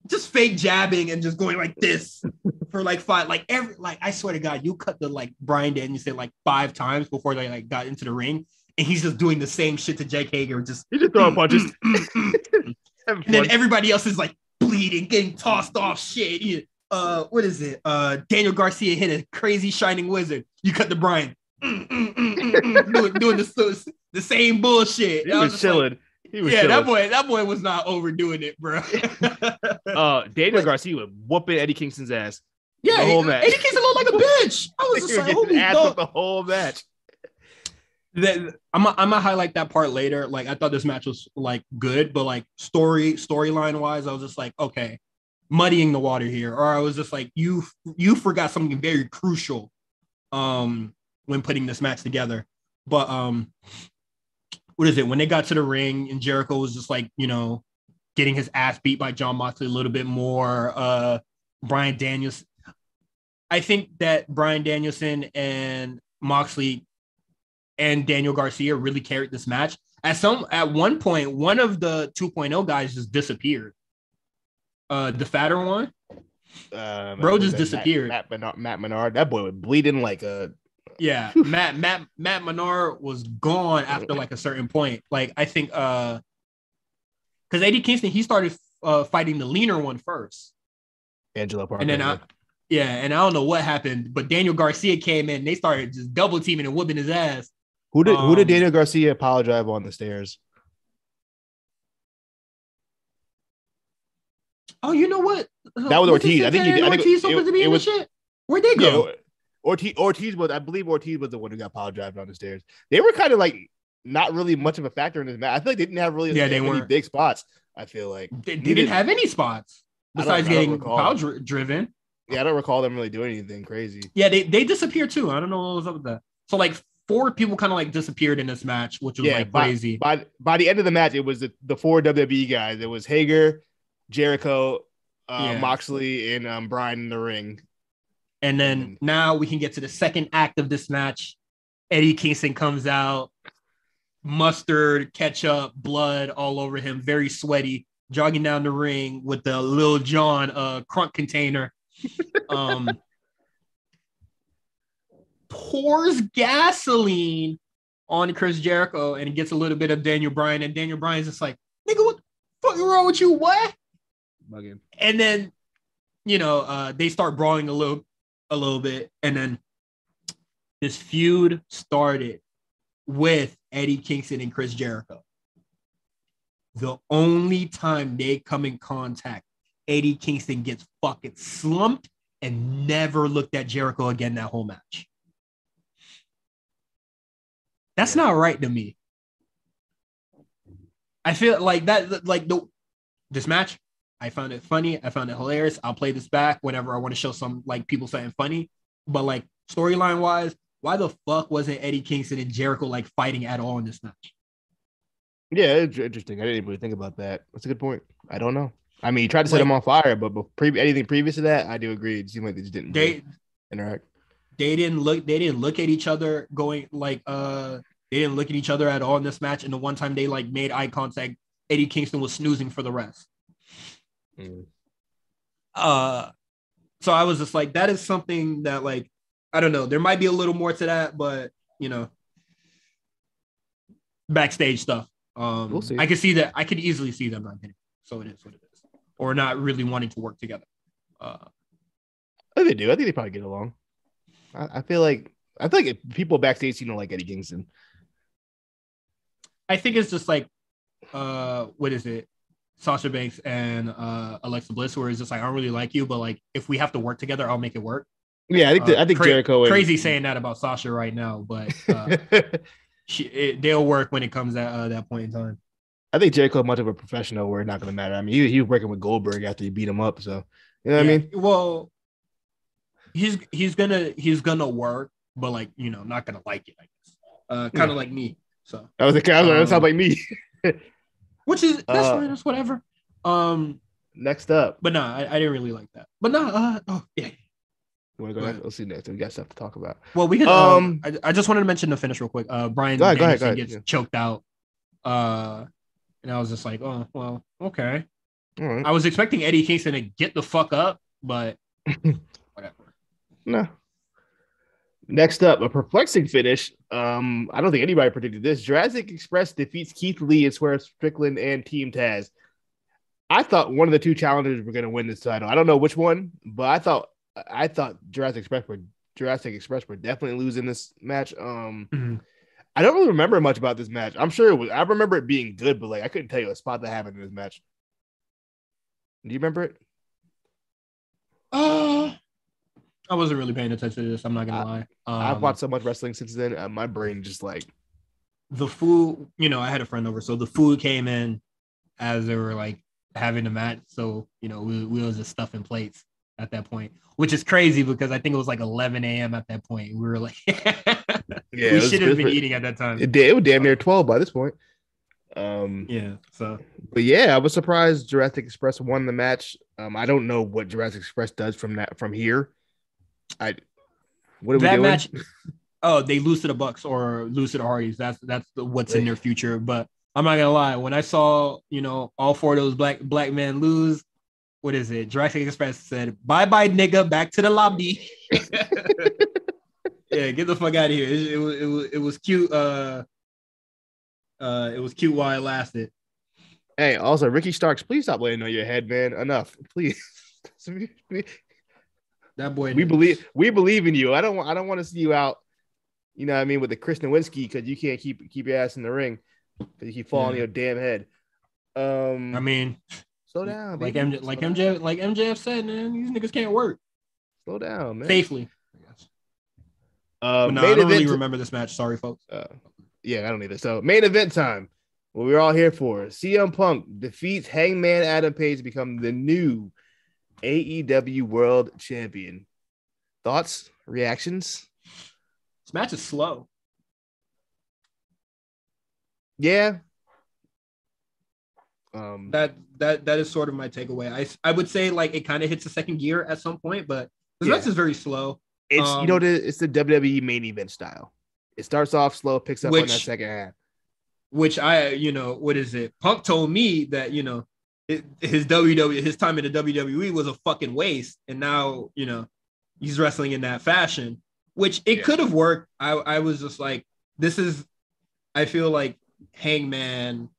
just fake jabbing and just going like this for like 5, like every, like I swear to God, you cut the like Bryan Danielson like 5 times before they like got into the ring, and he's just doing the same shit to Jake Hager, just throwing punches. And then everybody else is like bleeding, getting tossed off shit. What is it? Daniel Garcia hit a crazy shining wizard. You cut the Bryan doing the same bullshit. He was chilling. Like, that boy was not overdoing it, bro. Daniel Garcia was whooping Eddie Kingston's ass. Yeah, the whole match. Eddie Kingston looked like a bitch. I was just like, holy fuck, the whole match. I'm gonna highlight that part later. Like, I thought this match was like good, but like storyline wise, I was just like, okay, muddying the water here. Or I was just like, you forgot something very crucial when putting this match together. But what is it? When they got to the ring and Jericho was just like, getting his ass beat by John Moxley a little bit more. Bryan Danielson. I think that Bryan Danielson and Moxley and Daniel Garcia really carried this match. At one point, one of the 2.0 guys just disappeared. The fatter one, bro, just disappeared. Matt Menard, that boy was bleeding like a. Yeah, Matt Menard was gone after like a certain point. Like I think, because Eddie Kingston, he started fighting the leaner one first, Angelo Parker, and then and I don't know what happened, but Daniel Garcia came in. And they started just double teaming and whooping his ass. Who did Daniel Garcia apologize on the stairs? Oh, you know what? That was Ortiz. I think Ortiz supposed to be in the shit. Where'd they go? Yeah, Ortiz was. I believe Ortiz was the one who got apologized on the stairs. They were kind of like not really much of a factor in this match. I feel like they didn't have really any big spots. I feel like they didn't have any spots besides getting foul driven. Yeah, I don't recall them really doing anything crazy. Yeah, they disappeared too. I don't know what was up with that. So like 4 people kind of like disappeared in this match, which was like crazy. By the end of the match, it was the 4 WWE guys. It was Hager, Jericho, Moxley, and Bryan in the ring. And then now we can get to the second act of this match. Eddie Kingston comes out, mustard, ketchup, blood all over him, very sweaty, jogging down the ring with the Lil Jon crunk container. Pours gasoline on Chris Jericho, and he gets a little bit of Daniel Bryan, and Daniel Bryan's just like, nigga, what the fuck is wrong with you? What? Bugging. And then, they start brawling a little bit, and then this feud started with Eddie Kingston and Chris Jericho. The only time they come in contact, Eddie Kingston gets fucking slumped and never looked at Jericho again that whole match. That's not right to me. I feel like that, like this match, I found it funny. I found it hilarious. I'll play this back whenever I want to show some like people something funny. But like storyline wise, why the fuck wasn't Eddie Kingston and Jericho like fighting at all in this match? Yeah, it's interesting. I didn't really think about that. That's a good point. I don't know. I mean, he tried to set him on fire, but anything previous to that, I do agree. It seemed like they just didn't interact. They didn't look at each other going like they didn't look at each other at all in this match. And the one time they like made eye contact, Eddie Kingston was snoozing for the rest. So I was just like, that is something that like, I don't know. There might be a little more to that, but backstage stuff. We'll see. I can see that. I could easily see them not getting. So it is what it is, or not really wanting to work together. I think they do. I think they probably get along. I feel like if people backstage like Eddie Kingston. I think it's just like, what is it? Sasha Banks and Alexa Bliss, where it's just like, I don't really like you, but like if we have to work together, I'll make it work. Yeah, I think Jericho. Crazy saying that about Sasha right now, but they'll work when it comes at that point in time. I think Jericho is much of a professional where it's not going to matter. I mean, he was working with Goldberg after he beat him up, so you know what I mean. Well, he's gonna work, but like not gonna like it. I guess kind of like me. So that was the kind. That sounds like me. Which is that's fine. That's whatever. Next up, but no, I didn't really like that. But no, yeah. You want to go ahead? Let's see next. We got stuff to talk about. Well, we can. I just wanted to mention the finish real quick. Bryan Danielson gets choked out. And I was just like, oh well, okay. All right. I was expecting Eddie Kingston to get the fuck up, but whatever. No. Next up, a perplexing finish. I don't think anybody predicted this. Jurassic Express defeats Keith Lee and Swerve Strickland and Team Taz. I thought one of the 2 challengers were going to win this title. I don't know which one, but I thought Jurassic Express were definitely losing this match. I don't really remember much about this match. I'm sure it was. I remember it being good, but like I couldn't tell you a spot that happened in this match. Do you remember it? I wasn't really paying attention to this. I'm not gonna lie. I've watched so much wrestling since then. My brain just like the food. I had a friend over, so the food came in as they were like having the match. So we was just stuffing plates at that point, which is crazy because I think it was like 11 a.m. at that point. We were like, we should have been eating at that time. It was damn near 12 by this point. Yeah. So, but yeah, I was surprised Jurassic Express won the match. I don't know what Jurassic Express does from here. I What are we that doing? match, oh, they lose to the Bucks or lose to the Hardys. That's what's in their future. But I'm not gonna lie. When I saw all four of those black men lose, what is it? Jurassic Express said, "Bye bye, nigga, back to the lobby." Yeah, get the fuck out of here. It was cute. It was cute while it lasted. Hey, also Ricky Starks, please stop laying on your head, man. Enough, please. That boy. We believe in you. I don't want to see you out. You know what I mean, with the Chris Nowinski, because you can't keep your ass in the ring because you keep falling on your damn head. I mean, slow down, like baby. MJF said, man, these niggas can't work. Slow down, man. Safely. I guess. But no, I don't really remember this match. Sorry, folks. Yeah, I don't either. So main event time. What we're all here for. CM Punk defeats Hangman Adam Page to become the new AEW World Champion. Thoughts? Reactions? This match is slow. Yeah. That is sort of my takeaway. I would say like it kind of hits the second gear at some point, but this match is very slow. It's it's the WWE main event style. It starts off slow, picks up on that second half. Which what is it? Punk told me that his time in the WWE was a fucking waste, and now he's wrestling in that fashion, which it could have worked. I was just like, I feel like Hangman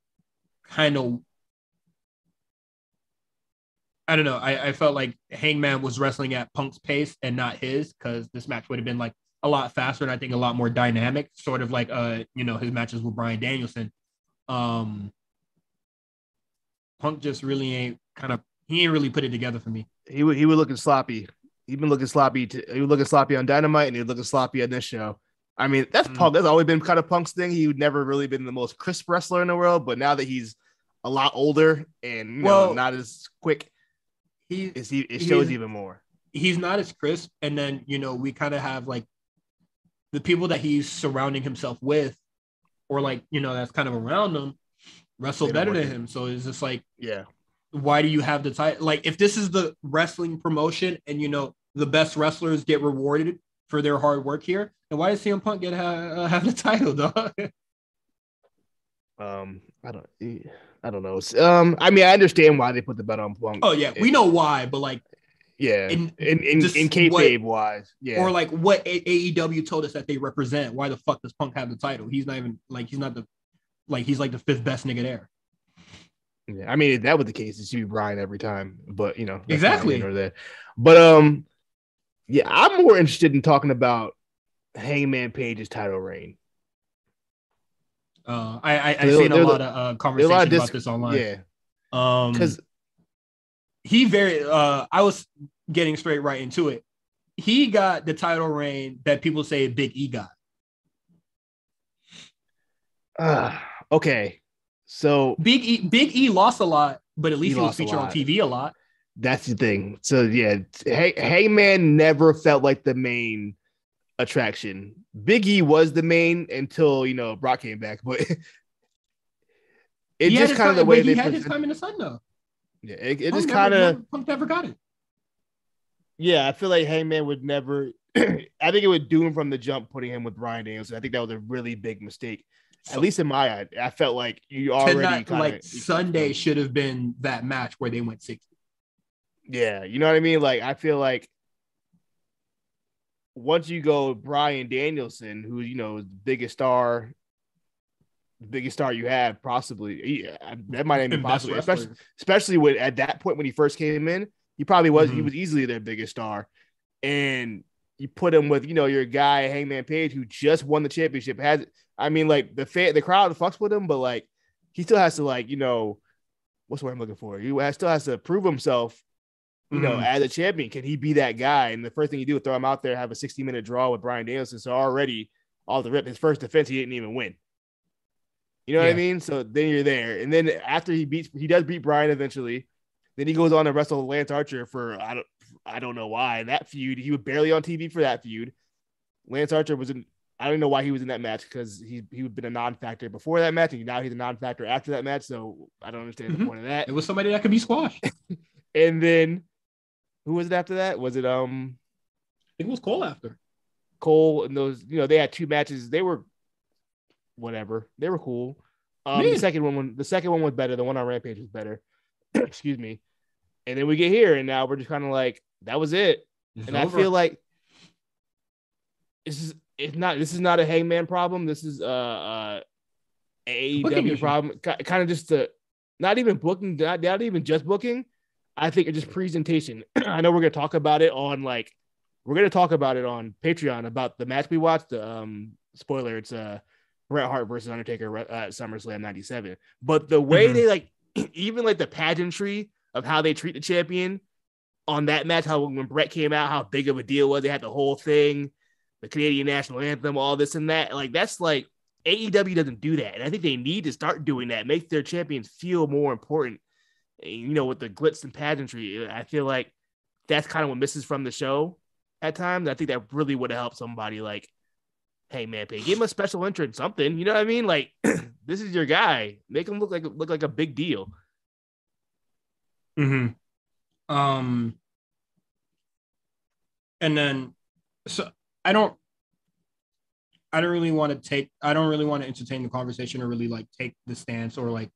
kind of, I don't know. I felt like Hangman was wrestling at Punk's pace and not his, because this match would have been like a lot faster and I think a lot more dynamic, sort of like his matches with Bryan Danielson. Punk just really ain't really put it together for me. He was looking sloppy. He's been looking sloppy. He was looking sloppy on Dynamite, and he was looking sloppy on this show. I mean, that's Punk. That's always been kind of Punk's thing. He would never really been the most crisp wrestler in the world, but now that he's a lot older and not as quick, it shows even more. He's not as crisp, and then we kind of have like the people that he's surrounding himself with, or like that's kind of around him, wrestle better than him. So it's just like, why do you have the title? Like, if this is the wrestling promotion and the best wrestlers get rewarded for their hard work here, then why does CM Punk get have the title, dog? I don't know. I mean, I understand why they put the bet on Punk. Oh yeah, we know why, but like, in kayfabe wise, or like what AEW told us that they represent. Why the fuck does Punk have the title? He's not even like he's like the fifth best nigga there. Yeah, I mean, if that was the case, it should be Bryan every time. But exactly. But I'm more interested in talking about Hangman Page's title reign. I've seen a lot of conversation about this online. Yeah, because I was getting straight right into it. He got the title reign that people say Big E got. Okay. So Big E lost a lot, but at least he was featured on TV a lot. That's the thing. So yeah, Hangman never felt like the main attraction. Big E was the main until Brock came back, but it just kind of the way he had his time in the sun though. Yeah, it just kind of Punk never got it. Yeah, I feel like Hangman would never. I think it would do him from the jump, putting him with Bryan Danielson. I think that was a really big mistake. At least in my eye, I felt like you already Sunday should have been that match where they went 60. Yeah, you know what I mean? Like, I feel like once you go Bryan Danielson, who is the biggest star you have, possibly. Yeah, that might even be possible, especially when at that point when he first came in, he probably was. He was easily their biggest star, and you put him with your guy Hangman Page, who just won the championship. The crowd fucks with him, but like he still has to what's the word I'm looking for? He still has to prove himself, as a champion. Can he be that guy? And the first thing you do is throw him out there, have a 60-minute draw with Bryan Danielson. So already off the rip, his first defense, he didn't even win. You know what I mean? So then you're there. And then after he does beat Bryan eventually. Then he goes on to wrestle Lance Archer for, I don't know why. That feud, he was barely on TV for that feud. Lance Archer was I don't know why he was in that match because he'd been a non-factor before that match, and now he's a non-factor after that match. So I don't understand the point of that. It was somebody that could be squashed. And then who was it after that? Was it I think it was Cole after. Cole and those, they had 2 matches. They were whatever. They were cool. The second one was better. The one on Rampage was better. Excuse me. And then we get here, and now we're just kind of like, that was it. It's over. I feel like this is not a Hangman problem. This is a AEW problem. Kind of just not even booking, not even just booking. I think it's just presentation. I know we're gonna talk about it on Patreon about the match we watched. Spoiler, it's Bret Hart versus Undertaker at SummerSlam '97. But the way they even the pageantry of how they treat the champion on that match, how when Bret came out, how big of a deal was. They had the whole thing, the Canadian national anthem, all this and that. That's AEW doesn't do that, and I think they need to start doing that. Make their champions feel more important. With the glitz and pageantry, I feel like that's kind of what misses from the show at times. I think that really would have helped somebody hey man, give him a special entrance, something. You know what I mean? This is your guy. Make him look like a big deal. And then, so I don't really want to entertain the conversation or really take the stance or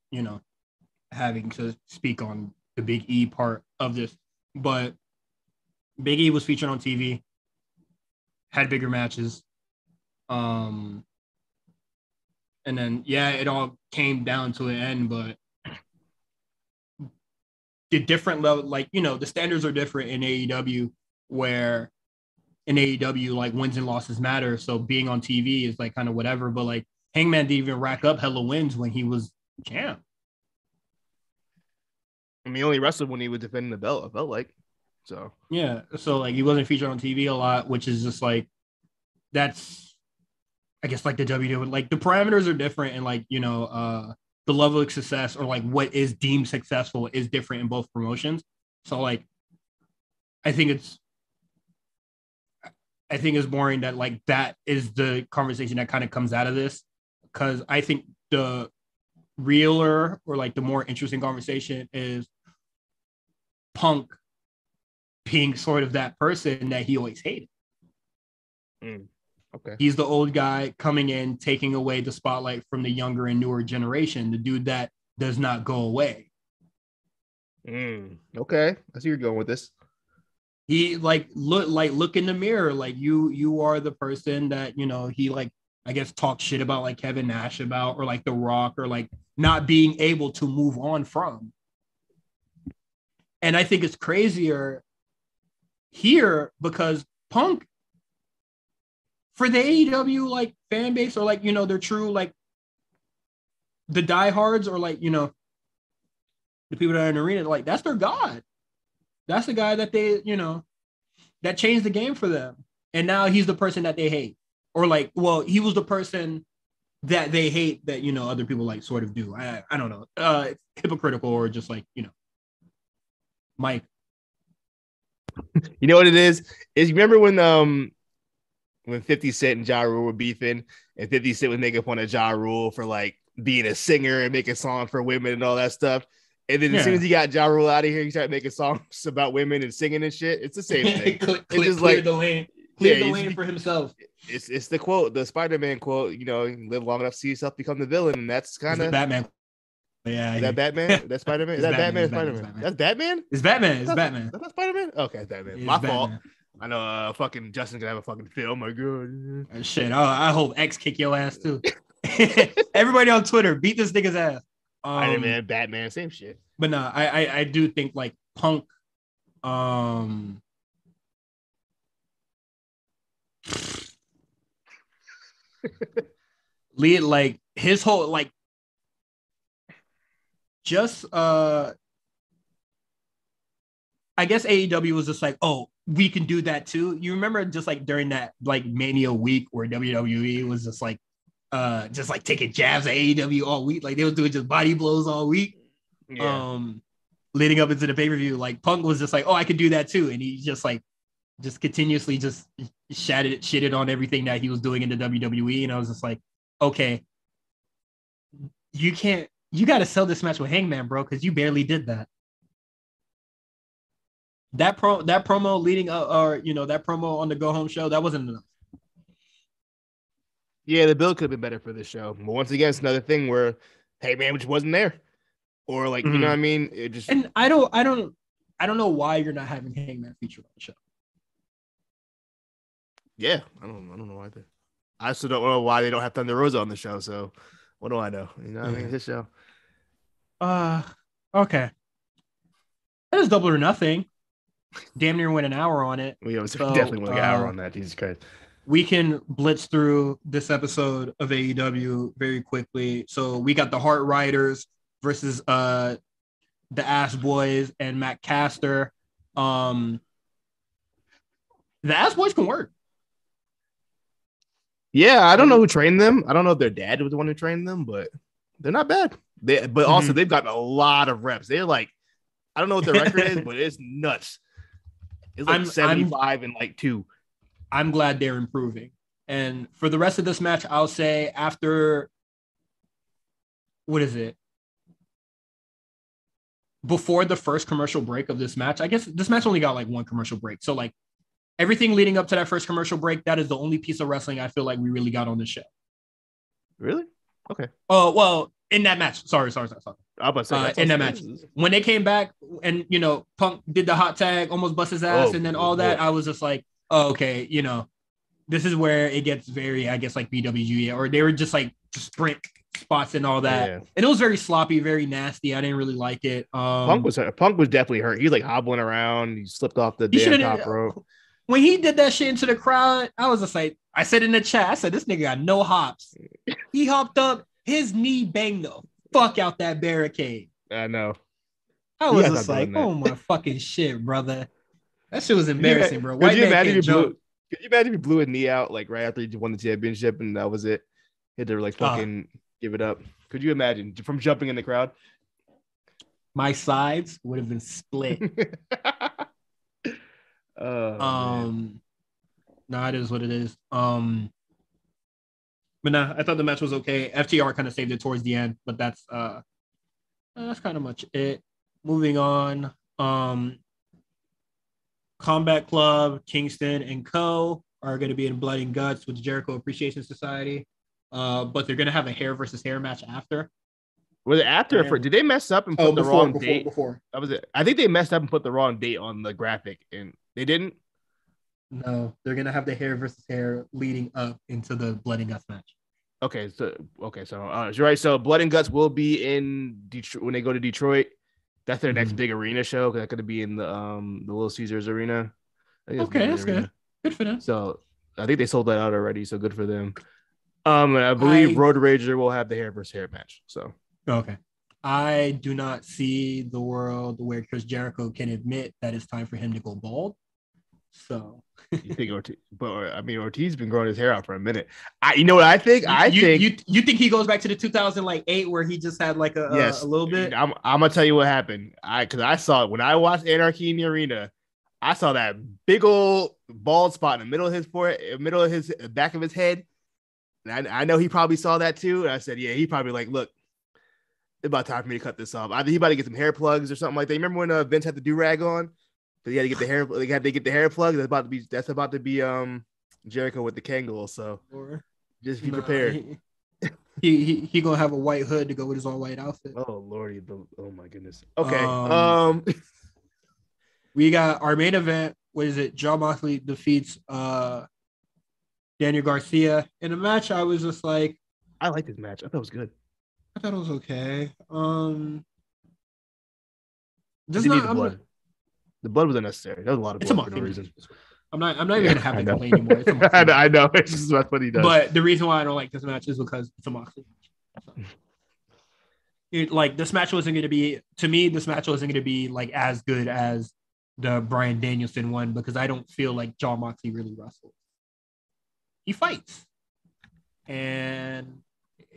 having to speak on the Big E part of this, but Big E was featured on TV, had bigger matches. And then, it all came down to an end, but the different level, the standards are different in AEW, where in AEW, wins and losses matter. So being on TV is kind of whatever, but Hangman didn't even rack up hella wins when he was champ. I mean, he only wrestled when he was defending the belt, I felt like. So yeah. So he wasn't featured on TV a lot, which is just that's, I guess, the WWE, the parameters are different, and the level of success or what is deemed successful is different in both promotions. So I think it's boring that that is the conversation that kind of comes out of this, because I think the realer or the more interesting conversation is Punk being sort of that person that he always hated. Okay. He's the old guy coming in, taking away the spotlight from the younger and newer generation, the dude that does not go away. Okay. I see you're going with this. He look in the mirror, you are the person that, he I guess talk shit about Kevin Nash about, or The Rock, or not being able to move on from. And I think it's crazier here because Punk, for the AEW fan base, or their true the diehards, or the people that are in the arena, that's their god. That's the guy that they that changed the game for them. And now he's the person that they hate, or he was the person that they hate that other people sort of do. I don't know, it's hypocritical, or just Mike. You know what it is you remember when 50 Cent and Ja Rule were beefing, and 50 Cent was making fun of Ja Rule for being a singer and making songs for women and all that stuff. And then as soon as he got Ja Rule out of here, he started making songs about women and singing and shit. It's the same thing. It's just clear the lane. Clear the lane for himself. It's the quote, the Spider-Man quote, live long enough to see yourself become the villain. And that's kind of Batman. Yeah. Is that Batman? That's Spider-Man? Is that Batman or Spider-Man? That's Batman? It's Batman. It's Batman. That's Spider-Man? Okay, it's Batman. It's My Batman. fault. I know Justin's gonna have a fucking fit. Oh my god. Shit. I hope X kick your ass too. Everybody on Twitter, beat this nigga's ass. Spider-Man, Batman, same shit. But no, I do think Punk, lead his whole just I guess AEW was just oh, we can do that too. You remember just during that Mania week where WWE was just taking jabs at AEW all week, they was doing just body blows all week. Yeah. Leading up into the pay-per-view, Punk was just oh, I could do that too, and he just just continuously just shitted on everything that he was doing in the WWE. And I was just like, okay, you got to sell this match with Hangman, bro, because you barely did that. That promo leading up, or that promo on the Go Home show, that wasn't enough. Yeah, the build could have been better for this show. But once again, it's another thing where, hey man, which wasn't there, or like you know what I mean. It just and I don't know why you're not having Hangman featured on the show. Yeah, I don't know either. I still don't know why they don't have Thunder Rosa on the show. So what do I know? You know what I mean? His show. Okay. That is Double or Nothing. Damn near went an hour on it. We definitely went an hour on that. Jesus Christ. We can blitz through this episode of AEW very quickly. So we got the Hart Riders versus the Ass Boys and Matt Caster. The Ass Boys can work. Yeah, I don't know who trained them. I don't know if their dad was the one who trained them, but they're not bad. But also they've got a lot of reps. They're like, I don't know what their record is, but it's nuts. It's like 75 and like 2. I'm glad they're improving. And for the rest of this match, I'll say after, what is it? Before the first commercial break of this match, I guess this match only got like one commercial break. So like everything leading up to that first commercial break, that is the only piece of wrestling I feel like we really got on this show. Really? Okay. Oh, well, in that match. Sorry. I'm about to say in that match. When they came back and, Punk did the hot tag, almost bust his ass, and then all that, I was just like, oh, okay, this is where it gets very, I guess, like BWG, or they were just like sprint spots and all that. Yeah. And it was very sloppy, very nasty. I didn't really like it. Punk was definitely hurt. He was like hobbling around. He slipped off the damn top rope. When he did that shit into the crowd, I was just like, I said in the chat, I said, this nigga got no hops. He hopped up, his knee banged the fuck out that barricade. I know. I was just like, oh my fucking shit, brother. That shit was embarrassing, bro. Could you imagine if he blew his knee out like right after he won the championship and that was it? He had to like fucking give it up. Could you imagine from jumping in the crowd? My sides would have been split. No, it is what it is. But nah, I thought the match was okay. FTR kind of saved it towards the end, but that's kind of much it. Moving on. Combat Club, Kingston, and Co. are going to be in Blood and Guts with the Jericho Appreciation Society. But they're going to have a hair versus hair match after. Was it after? Did they mess up and put the wrong date? Before. That was it. I think they messed up and put the wrong date on the graphic, and they didn't. No, they're going to have the hair versus hair leading up into the Blood and Guts match. Okay, so you're right. So Blood and Guts will be in Detroit when they go to Detroit. That's their next big arena show because that's going to be in the Little Caesars Arena. Okay, that's good. Good for them. So I think they sold that out already. So good for them. And I believe Road Rager will have the hair versus hair match. So okay, I do not see the world where Chris Jericho can admit that it's time for him to go bald. So you think Ortiz been growing his hair out for a minute. You know what I think? You think he goes back to the 2008 where he just had like a little bit. I'm gonna tell you what happened. Because I saw it when I watched Anarchy in the Arena. I saw that big old bald spot in the middle of his forehead, middle of his back of his head. And I know he probably saw that too. And I said, yeah, he probably like, look, it's about time for me to cut this off. Either he about to get some hair plugs or something like that. You remember when Vince had the do-rag on? But he had to get the hair. They had to get the hair plug. That's about to be Jericho with the Kangol. So just be prepared. He gonna have a white hood to go with his all white outfit. Oh lordy! Oh my goodness. Okay. We got our main event. What is it? Jon Moxley defeats Daniel Garcia in a match. I was just like, I like this match. I thought it was good. I thought it was okay. The blood was unnecessary. That was a lot of blood for no reason. I'm not even gonna have to complain anymore. I know. It's just what he does. But the reason why I don't like this match is because it's a Moxley match. This match wasn't gonna be, to me, this match wasn't gonna be like as good as the Bryan Danielson one because I don't feel like Jon Moxley really wrestles. He fights. And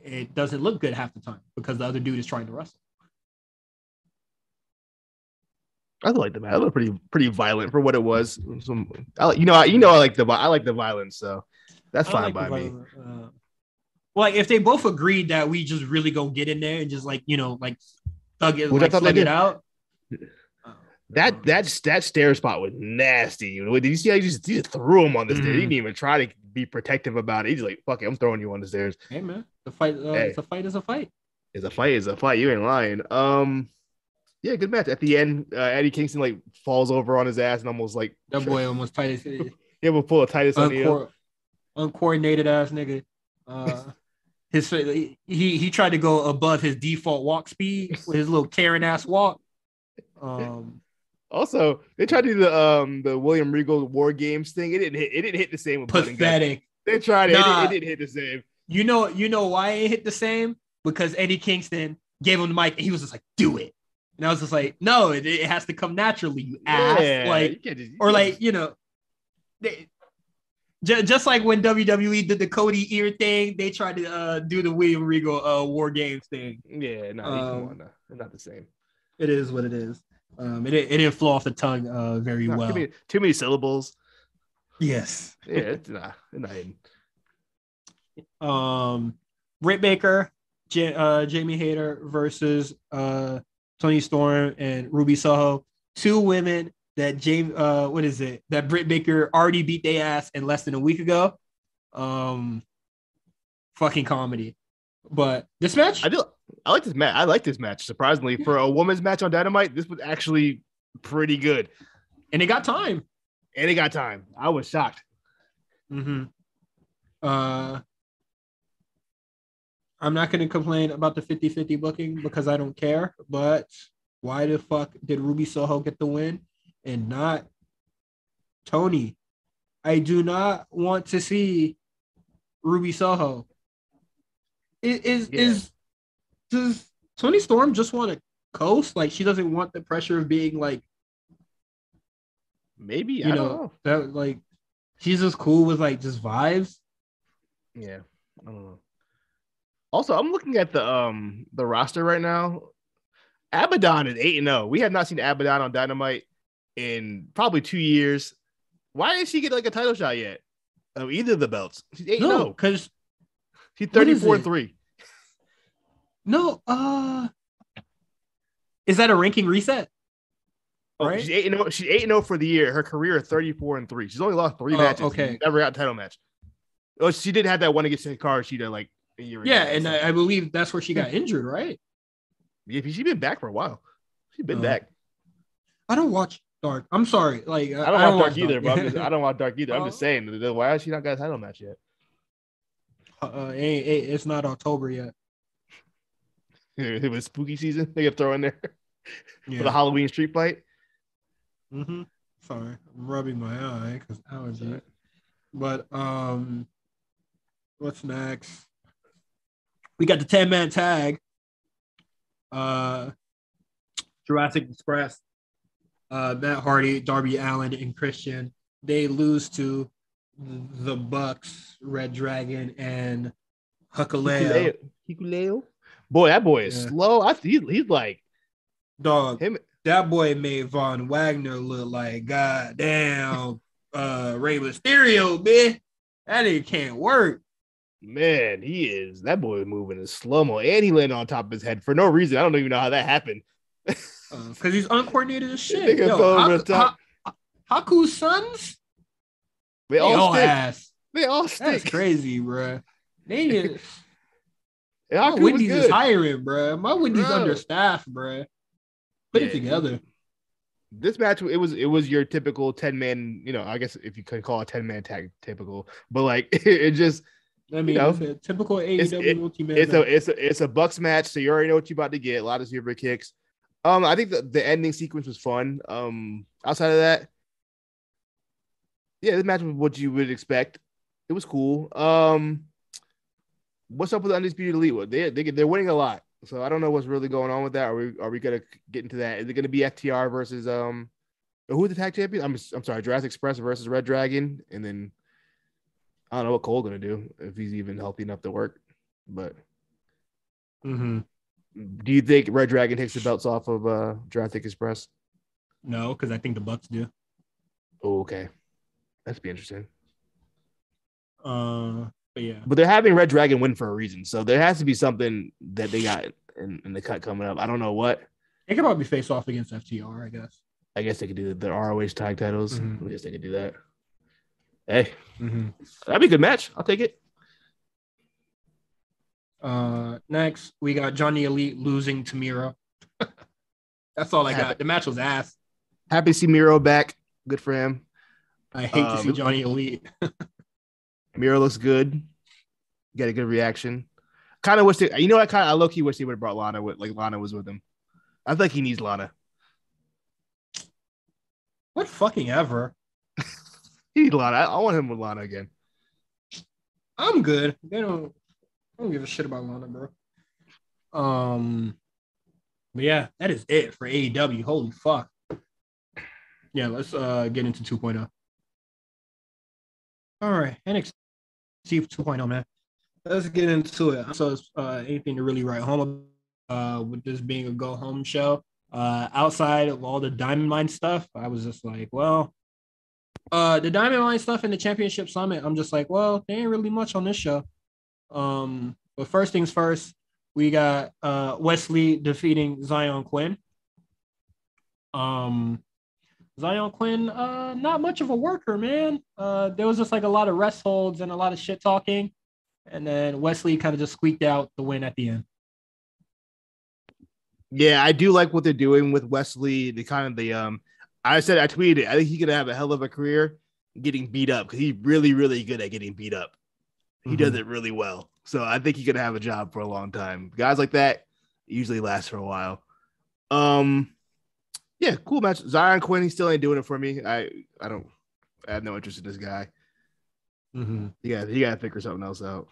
it doesn't look good half the time because the other dude is trying to wrestle. I like the match. It was pretty violent for what it was. I like the violence, so that's I fine like the by me. violent. Well, like if they both agreed that we just really gonna get in there and just like like thug it, Which I like thought they slug it did. out. That stair spot was nasty. Did you see how he just threw him on the stairs? He didn't even try to be protective about it. He's like, "Fuck it, I'm throwing you on the stairs." Hey man, the fight. Hey, It's a fight. Is a fight. it's a fight. It's a fight. You ain't lying. Yeah, good match. At the end, Eddie Kingston like falls over on his ass and almost like That boy almost Titus. yeah, we'll pull a Titus on the Uncoordinated ass nigga. He tried to go above his default walk speed with his little Karen ass walk. Also, they tried to do the William Regal War Games thing. It didn't hit the same with pathetic. They tried it. It didn't hit the same. You know why it hit the same? Because Eddie Kingston gave him the mic and he was just like, "Do it." And I was just like, "No, it has to come naturally, you ass." Yeah, like, just like when WWE did the Cody ear thing, they tried to do the William Regal War Games thing. Yeah, no, come on, no, it's not the same. It is what it is. It didn't flow off the tongue very well. Too many syllables. Yes. Yeah, it's not hidden. Britt Baker, Jamie Hayter versus Toni Storm and Ruby Soho. Two women that that Britt Baker already beat their ass in less than a week ago. Fucking comedy. But this match? I like this match. I like this match. Surprisingly, for a women's match on Dynamite, this was actually pretty good. And it got time. I was shocked. Mm-hmm. I'm not going to complain about the 50-50 booking because I don't care. But why the fuck did Ruby Soho get the win and not Toni? I do not want to see Ruby Soho. Does Toni Storm just want to coast? Like she doesn't want the pressure of being like, maybe I don't know. That like she's just cool with like just vibes. Yeah, I don't know. Also, I'm looking at the roster right now. Abaddon is 8-0. We have not seen Abaddon on Dynamite in probably 2 years. Why didn't she get like a title shot yet? Of either of the belts. She's 8-0 because she's 34-3. No, is that a ranking reset? Oh, right? She's 8-0. She's 8-0 for the year. Her career is 34-3. She's only lost 3 matches. Okay, never got a title match. Oh, she did have that one against Hikaru Shida like a year ago. Yeah, and I believe that's where she got injured, right? Yeah, she's been back for a while. She's been back. I don't watch Dark. I'm sorry. Like I don't watch Dark either. But I don't watch Dark either. I'm just saying, why has she not got a title match yet? It's not October yet. It was spooky season. They could throw in there for the Halloween street fight. Mm-hmm. Sorry, I'm rubbing my eye because allergy. Right. But what's next? We got the 10-man tag. Jurassic Express. Matt Hardy, Darby Allin, and Christian. They lose to the Bucks, Red Dragon, and Hikuleo. Boy, that boy is slow. He's like dog. That boy made Von Wagner look like goddamn Rey Mysterio, man. That nigga can't work. Man, that boy is moving in slow-mo, and he landed on top of his head for no reason. I don't even know how that happened. Because he's uncoordinated as shit. Haku's sons? They all stick. Ass. They all stick. That's crazy, bro. My Haku Wendy's is hiring, bro. My Wendy's understaffed, bro. Put it together. This match, it was your typical 10-man, I guess if you could call it 10-man tag typical, but like it just, it's a typical AEW multi-man. It's a Bucks match, so you already know what you're about to get. A lot of super kicks. I think the ending sequence was fun. Outside of that, this match was what you would expect. It was cool. What's up with the Undisputed Elite? They're winning a lot. So I don't know what's really going on with that. Are we gonna get into that? Is it gonna be FTR versus who's the tag champion? I'm sorry, Jurassic Express versus Red Dragon, and then I don't know what Cole's gonna do if he's even healthy enough to work. But do you think Red Dragon takes the belts off of Jurassic Express? No, because I think the Bucks do. Oh, okay. That'd be interesting. But yeah. But they're having Red Dragon win for a reason. So there has to be something that they got in the cut coming up. I don't know what. They could probably face off against FTR, I guess. I guess they could do the ROH tag titles. Mm-hmm. I guess they could do that. Hey, mm-hmm. That'd be a good match. I'll take it. Next, we got Johnny Elite losing to Miro. That's all I got. The match was ass. Happy to see Miro back. Good for him. I hate to see Johnny Elite. Miro looks good. Got a good reaction. Kind of wish they, you know, I low key wish they would have brought Lana with, like Lana was with him. I feel like he needs Lana. What fucking ever? He needs Lana. I want him with Lana again. I'm good. I don't give a shit about Lana, bro. But yeah, that is it for AEW. Holy fuck. Yeah, let's get into 2.0. All right, NXT 2.0, man. Let's get into it. So, anything to really write home with this being a go home show? Outside of all the Diamond Mine stuff, I was just like, well, the Diamond Mine stuff and the Championship Summit, I'm just like, well, there ain't really much on this show. But first things first, we got Wesley defeating Zion Quinn. Zion Quinn, not much of a worker, man. There was just like a lot of rest holds and a lot of shit talking. And then Wesley kind of just squeaked out the win at the end. Yeah, I do like what they're doing with Wesley. I tweeted it. I think he could have a hell of a career getting beat up because he's really, really good at getting beat up. He does it really well. So I think he could have a job for a long time. Guys like that usually last for a while. Yeah, cool match. Zion Quinn, he still ain't doing it for me. I have no interest in this guy. Mm-hmm. He got to figure something else out.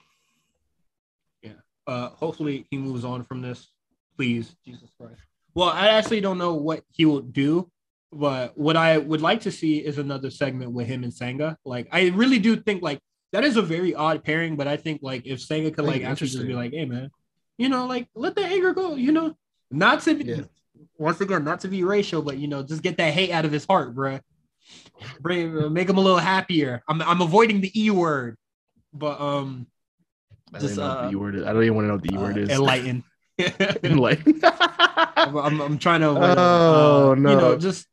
Yeah. Hopefully he moves on from this. Please, Jesus Christ. Well, I actually don't know what he will do, but what I would like to see is another segment with him and Sanga. Like, I really do think like that is a very odd pairing, but I think like if Sanga could like actually just be like, hey man, you know, like let the anger go, you know, not to be once again, not to be racial, but you know, just get that hate out of his heart, bro. Make him a little happier. I'm avoiding the E word, but I don't even know what the E word is. I don't even want to know what the E word is. Enlighten. Enlighten. I'm trying to avoid no. You know, just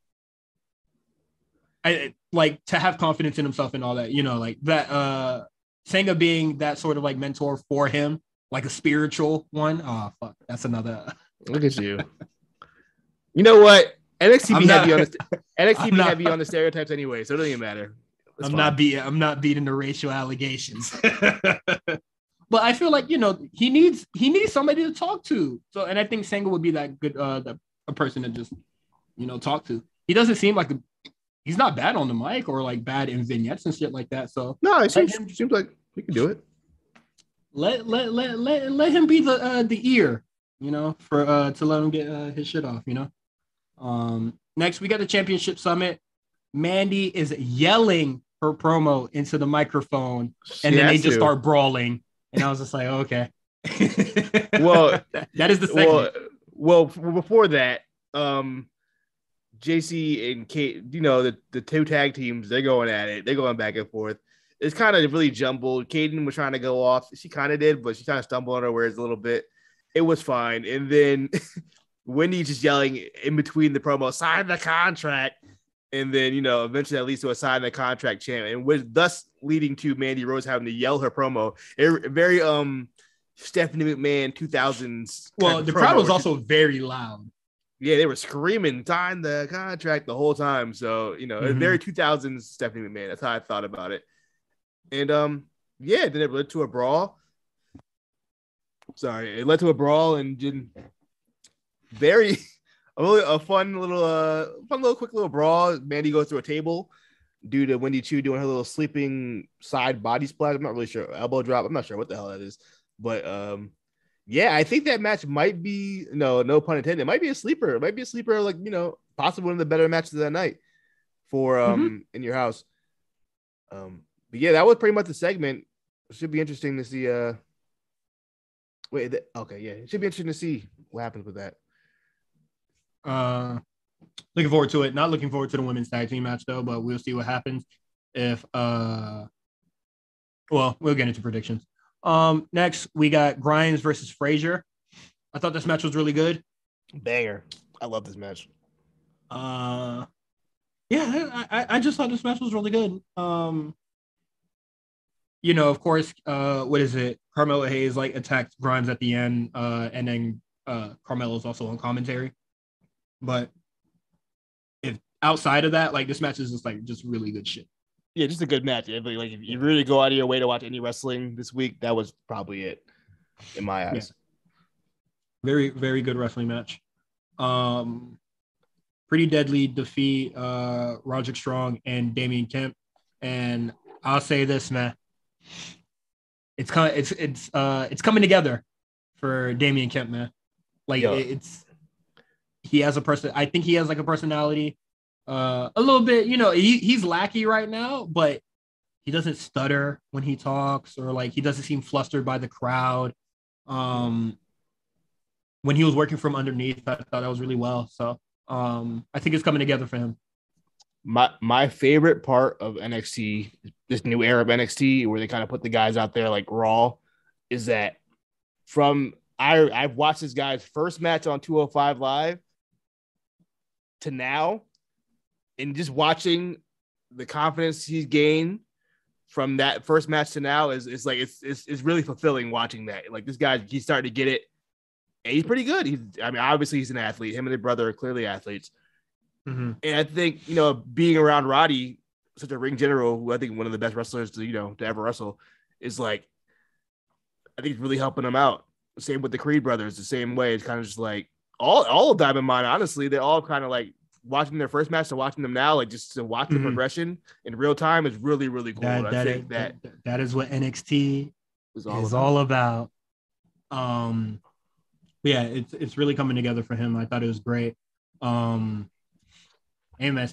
I like to have confidence in himself and all that, you know, like that Sanga being that sort of like mentor for him, like a spiritual one. Oh fuck, that's another. Look at you. You know what? NXT be heavy on the stereotypes anyway, so it doesn't even matter. I'm not beating the racial allegations. But I feel like, you know, he needs somebody to talk to. So, and I think Sanga would be that good a person to just, you know, talk to. He doesn't seem like he's not bad on the mic or like bad in vignettes and shit like that. So no, it seems like he can do it. Let him be the ear, you know, for to let him get his shit off, you know. Next we got the Championship Summit. Mandy is yelling her promo into the microphone, and then they just start brawling. And I was just like, okay. Well, that is the segment. Well, before that, JC and Kate, you know, the two tag teams, they're going at it. They're going back and forth. It's kind of really jumbled. Kaden was trying to go off. She kind of did, but she kind of stumbled on her words a little bit. It was fine. And then Wendy just yelling in between the promo, sign the contract. And then, you know, eventually that leads to a sign the contract chant, and with thus leading to Mandy Rose having to yell her promo. Very Stephanie McMahon 2000s. Well, the crowd was also very loud. Yeah, they were screaming, sign the contract the whole time. So, you know, very 2000s Stephanie McMahon. That's how I thought about it. And yeah, then it led to a brawl. Sorry, it led to a brawl and didn't very. A fun little quick little brawl. Mandy goes through a table due to Wendy Chu doing her little sleeping side body splash. I'm not really sure. Elbow drop. I'm not sure what the hell that is. But yeah, I think that match might be no pun intended. It might be a sleeper. It might be a sleeper, like, you know, possibly one of the better matches of that night for in your house. But yeah, that was pretty much the segment. It should be interesting to see. It should be interesting to see what happens with that. Looking forward to it. Not looking forward to the women's tag team match though, but we'll see what happens. If well, we'll get into predictions. Next we got Grimes versus Frazier. I thought this match was really good. Banger. I love this match. Yeah, I just thought this match was really good. Of course, what is it? Carmelo Hayes like attacked Grimes at the end, and then Carmelo's also on commentary. But if outside of that, like this match is just really good shit. Yeah, just a good match. If you really go out of your way to watch any wrestling this week, that was probably it in my eyes. Yeah. Very, very good wrestling match. Pretty deadly defeat, Roderick Strong and Damian Kemp. And I'll say this, man. It's coming together for Damian Kemp, man. Like he has a person. I think he has like a personality. A little bit, he's lackey right now, but he doesn't stutter when he talks, or like he doesn't seem flustered by the crowd. When he was working from underneath, I thought that was really well. So I think it's coming together for him. My favorite part of NXT, this new era of NXT, where they kind of put the guys out there like Raw, is that I've watched this guy's first match on 205 Live to now, and just watching the confidence he's gained from that first match to now is it's really fulfilling watching that. Like this guy, he's starting to get it, and he's pretty good. Obviously he's an athlete. Him and his brother are clearly athletes. Mm-hmm. And I think, being around Roddy, such a ring general, who I think one of the best wrestlers to ever wrestle, is like, I think it's really helping him out. Same with the Creed brothers, the same way. It's kind of just like all of Diamond Mine, honestly, they're all kind of like watching their first match to watching them now, like just to watch the progression in real time is really, really cool. That is what NXT is all about. Yeah, it's really coming together for him. I thought it was great. Hey man,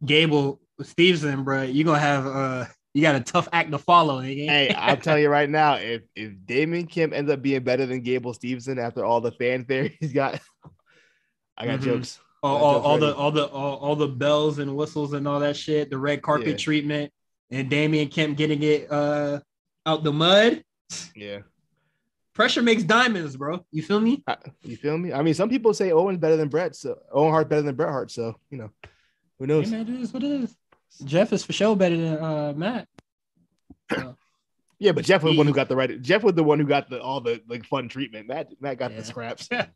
Gable Stevenson, bro, you got a tough act to follow. Hey, I'll tell you right now, if Damian Kemp ends up being better than Gable Stevenson after all the fanfare he's got, I got jokes. All the bells and whistles and all that shit, the red carpet treatment, and Damian Kemp getting it out the mud. Yeah. Pressure makes diamonds, bro. You feel me? You feel me? I mean, some people say Owen's better than Bret, so Owen Hart better than Bret Hart. So who knows? Hey, man, it is what it is. Jeff is for sure better than Matt. Yeah, but Jeff was the one who got the right. Jeff was the one who got all the like fun treatment. Matt got the scraps. We're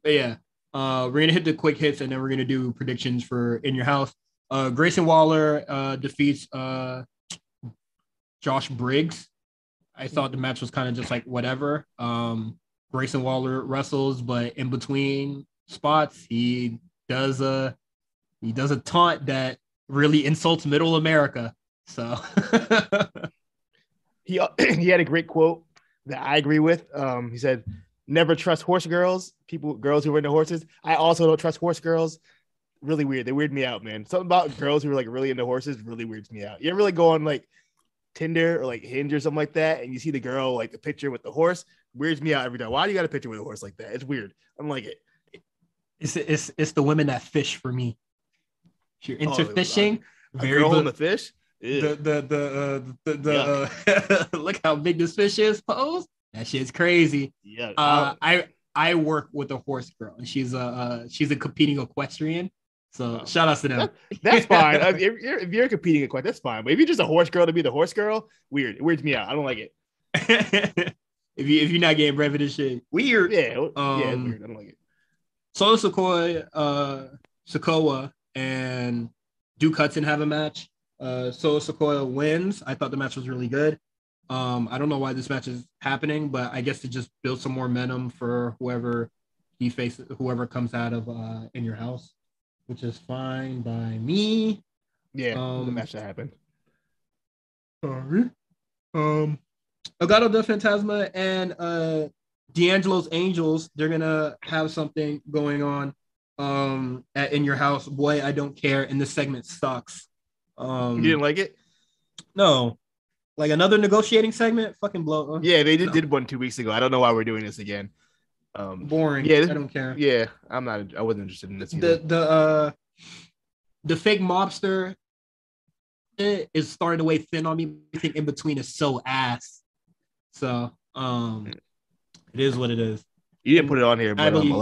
gonna hit the quick hits and then we're gonna do predictions for In Your House. Grayson Waller defeats Josh Briggs. I thought the match was kind of just like whatever. Grayson Waller wrestles, but in between spots, he does a taunt that really insults Middle America. So he had a great quote that I agree with. He said, "Never trust horse girls, girls who are into horses. I also don't trust horse girls." Really weird. They weird me out, man. Something about girls who are like really into horses really weirds me out. You ever really go on like Tinder or like Hinge or something like that, and you see the girl like the picture with the horse, weirds me out every time. Why do you got a picture with a horse like that? It's weird. I don't like it. It's the women that fish for me. If you're into fishing, very girl on the fish. Look how big this fish is. Pose. That shit's crazy. Yeah. I work with a horse girl, and she's a competing equestrian. So shout out to them. That's fine. If you're competing equestrian, that's fine. But if you're just a horse girl to be the horse girl, weird. It weirds me out. I don't like it. if you're not getting bread for this shit, weird. Yeah, it's weird. I don't like it. Solo Sikoa and Duke Hudson have a match. Solo Sikoa wins. I thought the match was really good. I don't know why this match is happening, but I guess to just build some more momentum for whoever comes out of In Your House, which is fine by me. Yeah, the match that happened. Sorry. Legado del Fantasma and D'Angelo's Angels, they're gonna have something going on at In Your House. Boy, I don't care, and this segment sucks. You didn't like it? No. Like another negotiating segment? Fucking blow. Yeah, they did one 2 weeks ago. I don't know why we're doing this again. Boring. Yeah, I don't care. Yeah, I wasn't interested in this either. The fake mobster is starting to weigh thin on me. Everything in between is so ass. So it is what it is. You didn't put it on here, but believe,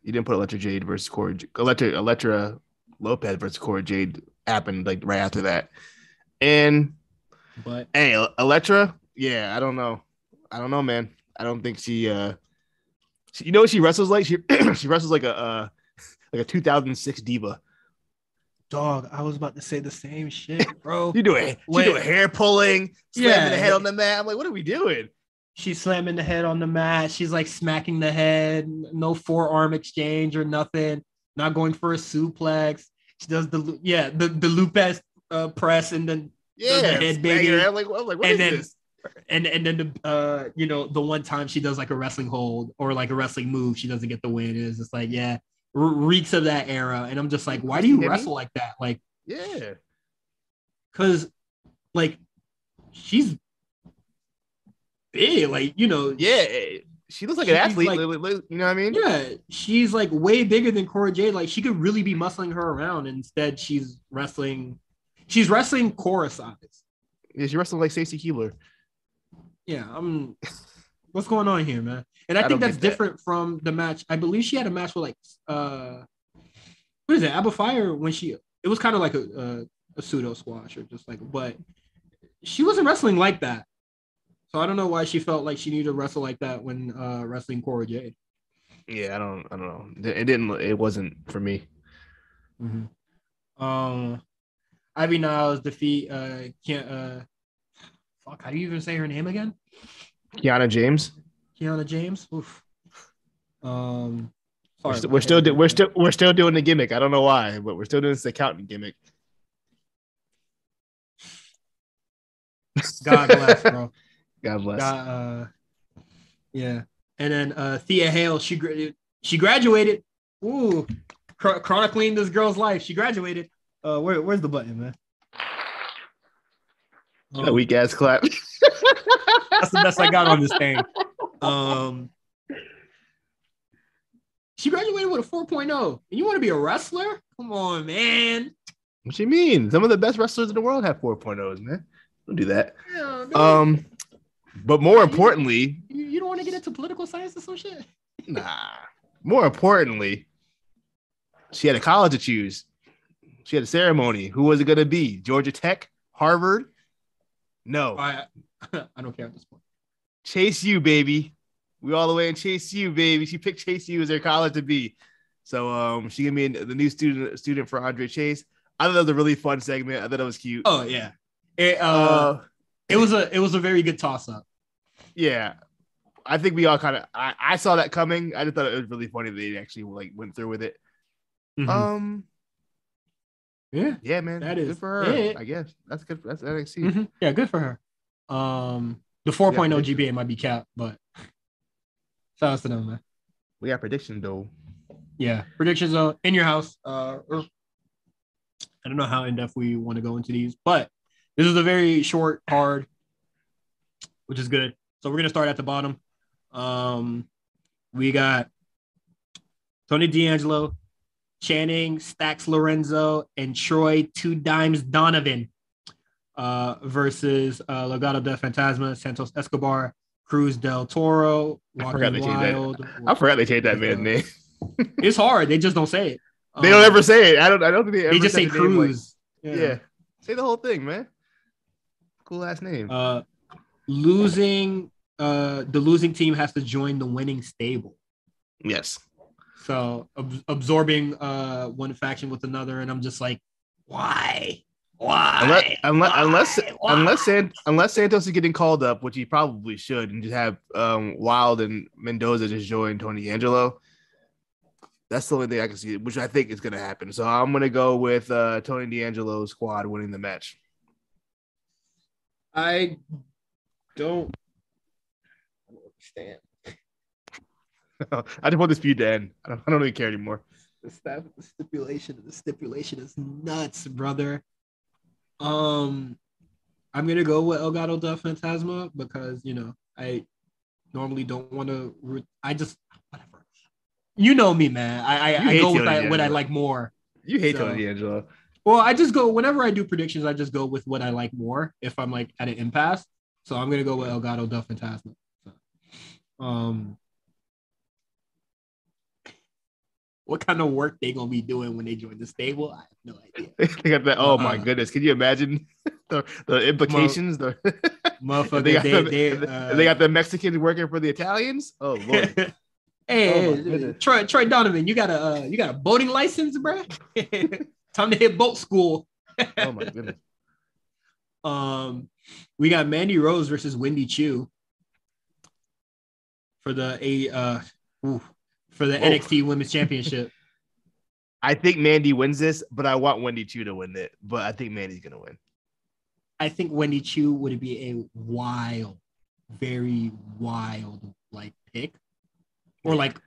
you didn't put Electra Jade versus Cora. Electra Lopez versus Cora Jade happened like right after that. And but hey, Electra, yeah, I don't know, man. I don't think she you know what she wrestles like? She she wrestles like a 2006 diva. dog, I was about to say the same shit, bro. She do hair pulling, slamming the head on the mat. I'm like, what are we doing? She's slamming the head on the mat. She's like smacking the head. No forearm exchange or nothing. Not going for a suplex. She does the Lupes press and then does the head banging. I'm like, what is this? And then the one time she does like a wrestling hold or like a wrestling move, she doesn't get the win. It's just like, yeah, reeks of that era. And I'm just like, why do you wrestle like that? Like, yeah, because like she's big, like, yeah, she looks like an athlete. Like, you know what I mean? Yeah, she's like way bigger than Cora Jade. Like, she could really be muscling her around. Instead, she's wrestling Cora size. Yeah, she's wrestling like Stacey Keebler. Yeah, what's going on here, man? And I think that's different from the match. I believe she had a match with like what is it, Abba Fire, when it was kind of like a pseudo squash or just like, but she wasn't wrestling like that. So I don't know why she felt like she needed to wrestle like that when wrestling Cora Jade. Yeah, I don't know. It wasn't for me. Mm-hmm. Ivy Niles defeat how do you even say her name again? Kiana James. Oof. Sorry, we're still doing the gimmick. I don't know why, but we're still doing this accountant gimmick. God bless, bro. God bless. Yeah. And then Thea Hale, she graduated. Ooh, chronicling this girl's life. She graduated. Where's the button, man? A weak ass clap. That's the best I got on this thing. She graduated with a 4.0. And you want to be a wrestler? Come on, man. What you mean? Some of the best wrestlers in the world have 4.0s, man. Don't do that. Yeah, but more importantly, you don't want to get into political science or some shit? Nah. More importantly, she had a college to choose. She had a ceremony. Who was it going to be? Georgia Tech? Harvard? No. I don't care at this point. Chase U, baby. We all the way in Chase U, baby. She picked Chase U as her college to be. So she gave me the new student for Andre Chase. I thought that was a really fun segment. I thought it was cute. Oh yeah. It was a very good toss up. Yeah. I think we all kind of I saw that coming. I just thought it was really funny that they actually like went through with it. Mm-hmm. Yeah, man. That is good for her. Yeah. I guess that's good. That's NXT. Mm-hmm. Yeah, good for her. The 4.0 GPA might be capped, but shout out to them, man. We got predictions though. Yeah, predictions in your house. I don't know how in depth we want to go into these, but this is a very short card, which is good. So we're gonna start at the bottom. We got Tony D'Angelo, Channing Stacks Lorenzo, and Troy Two Dimes Donovan versus Legado del Fantasma, Santos Escobar, Cruz del Toro, I forgot they changed that man's name. It's hard. They just don't say it. They don't ever say it. I don't think they ever. They just say Cruz. Like, yeah. Say the whole thing, man. Cool ass name. The losing team has to join the winning stable. Yes. So absorbing one faction with another, and I'm just like, why? Unless Santos is getting called up, which he probably should, and just have Wild and Mendoza just join Tony D'Angelo. That's the only thing I can see, which I think is going to happen. So I'm going to go with Tony D'Angelo's squad winning the match. I don't understand. I just want this feud to end. I don't really care anymore. The stipulation is nuts, brother. I'm gonna go with Legado del Fantasma because I normally don't want to. I just whatever. You know me, man. I hate go with Tony what I D'Angelo. like more. You hate So, Tony D'Angelo. well, I just go whenever I do predictions. I just go with what I like more. If I'm like at an impasse, so I'm gonna go with Elgato, Duff, and Tasman. So, what kind of work they gonna be doing when they join the stable? I have no idea. They got that. Oh my goodness! Can you imagine the implications? Motherfucker, they got the Mexicans working for the Italians. Oh Lord! Hey, Troy Donovan, you got a boating license, bro? Time to hit boat school. Oh my goodness. We got Mandy Rose versus Wendy Chu for the NXT Women's Championship. I think Mandy wins this, but I want Wendy Chu to win it. But I think Mandy's gonna win. I think Wendy Chu would be a wild, very wild like pick, or like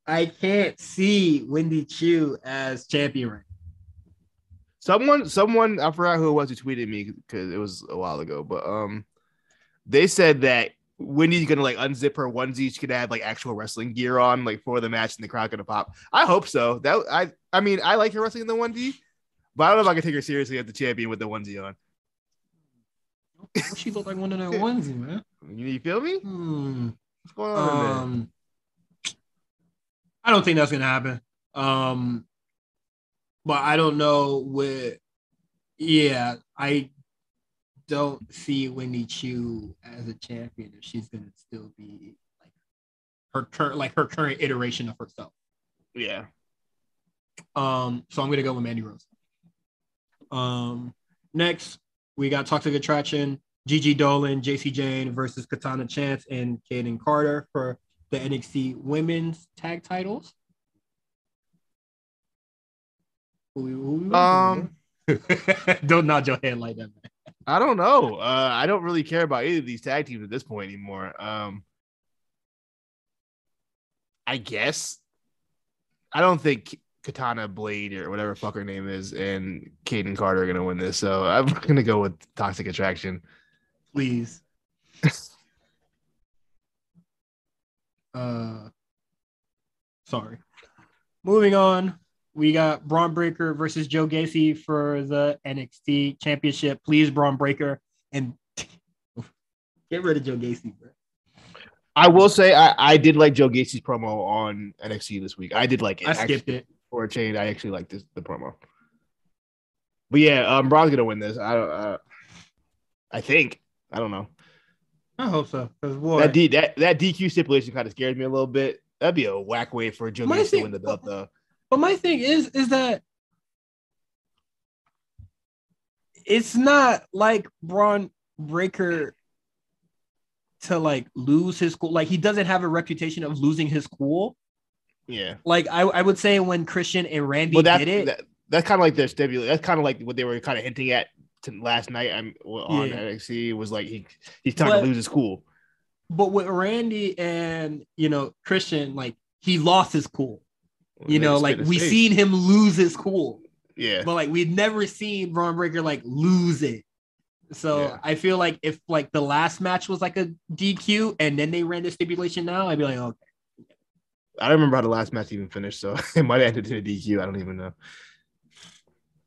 I can't see Wendy Chu as champion right. Someone, I forgot who it was who tweeted me because it was a while ago, but they said that Wendy's gonna like unzip her onesie. She could have like actual wrestling gear on, like for the match, and the crowd gonna pop. I hope so. I mean, I like her wrestling in the onesie, but I don't know if I can take her seriously as the champion with the onesie on. She looked like one of their onesie, man. You feel me? What's going on in there? I don't think that's gonna happen. But I don't know I don't see Wendy Chu as a champion if she's gonna still be like her current iteration of herself. Yeah. So I'm gonna go with Mandy Rose. Next we got Toxic Attraction, Gigi Dolan, JC Jane versus Katana Chance and Kaden Carter for the NXT Women's Tag Titles. Don't nod your head like that, man. I don't know. I don't really care about either of these tag teams at this point anymore. I guess I don't think Katana Blade or whatever fuck her name is and Kaden Carter are gonna win this, so I'm gonna go with Toxic Attraction. Please. Sorry. Moving on. We got Braun Breaker versus Joe Gacy for the NXT Championship. Please, Braun Breaker, and get rid of Joe Gacy, bro. I will say I did like Joe Gacy's promo on NXT this week. I did like it. I skipped it for a change. I actually liked the promo. But yeah, Braun's gonna win this. I think. I don't know. I hope so. Because that DQ stipulation kind of scared me a little bit. That'd be a whack way for Joe Gacy to win the belt, though. But my thing is that it's not like Braun Breaker to like lose his cool. Like he doesn't have a reputation of losing his cool. Yeah. Like I would say when Christian and Randy did it. That's kind of like their stipulation. That's kind of like what they were kind of hinting at last night on NXT was like he's trying to lose his cool. But with Randy and Christian, like he lost his cool. Like we seen him lose his cool. Yeah. But like we'd never seen Braun Breaker like lose it. So I feel like if like the last match was like a DQ and then they ran the stipulation now, I'd be like, okay. I don't remember how the last match even finished, so it might have ended in a DQ. I don't even know.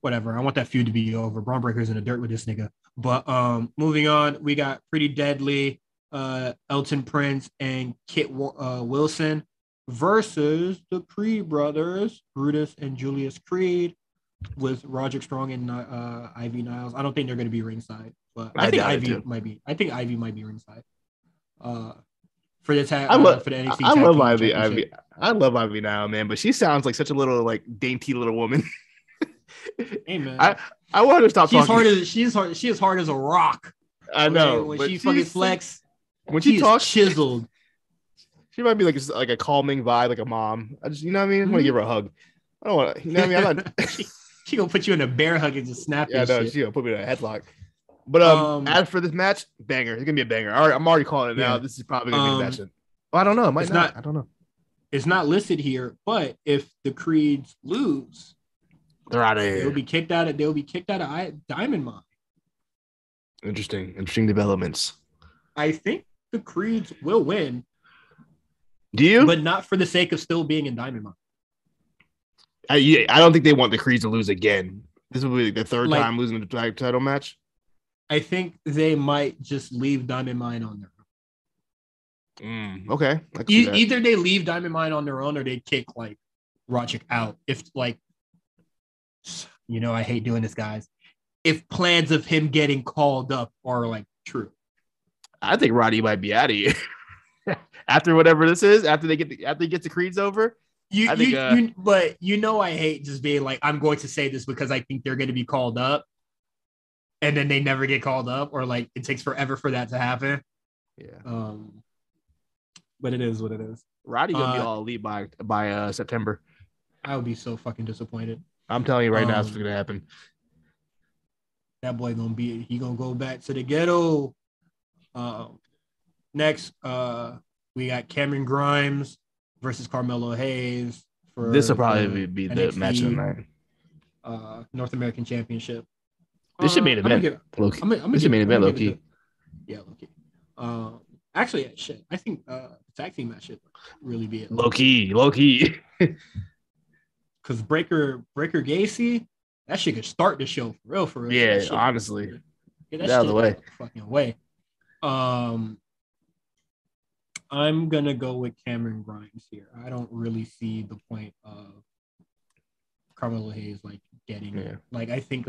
Whatever. I want that feud to be over. Braun Breaker's in the dirt with this nigga. But moving on, we got Pretty Deadly, Elton Prince, and Kit Wilson versus the Creed brothers, Brutus and Julius Creed, with Roderick Strong and Ivy Niles. I don't think they're going to be ringside, but I think Ivy might be. I think Ivy might be ringside. For the tag, for the NXT. I love Ivy. I love Ivy now, man. But she sounds like such a little like dainty little woman. Hey man, I want her to stop talking. She is hard as a rock. I know. When she fucking flex, when she talks, chiseled. She might be like a calming vibe, like a mom. I just, what I mean? I want to give her a hug. I don't want to, what I mean? I'm not. she gonna put you in a bear hug and just snap. Yeah, no, she gonna put me in a headlock. But as for this match, banger. It's gonna be a banger. I'm already calling it now. This is probably gonna be the match. Well, I don't know. It might not. I don't know. It's not listed here, but if the Creeds lose, they're out of here. They'll be kicked out of Diamond Mine. Interesting developments. I think the Creeds will win. Do you? But not for the sake of still being in Diamond Mine. I don't think they want the Creeds to lose again. This will be the third time losing the title match. I think they might just leave Diamond Mine on their own. Okay. Either they leave Diamond Mine on their own or they kick like Roderick out. If like, I hate doing this, guys. If plans of him getting called up are like true. I think Roddy might be out of here. After whatever this is, after he gets the Creeds over. But I hate just being like, I'm going to say this because I think they're going to be called up. And then they never get called up, or like it takes forever for that to happen. Yeah. But it is what it is. Roddy gonna be all elite by September. I would be so fucking disappointed. I'm telling you right now, it's gonna happen. That boy gonna go back to the ghetto. Next, we got Cameron Grimes versus Carmelo Hayes. This will probably be the match of the night. North American Championship. This should main event. This should main event, low key. Yeah, low key. Actually, shit. I think tag team match should really be it. Low key. Because Breaker Gacy, that shit could start the show for real. Yeah, honestly. Get that out of the way. Fucking way. I'm gonna go with Cameron Grimes here. I don't really see the point of Carmelo Hayes like getting it. Like I think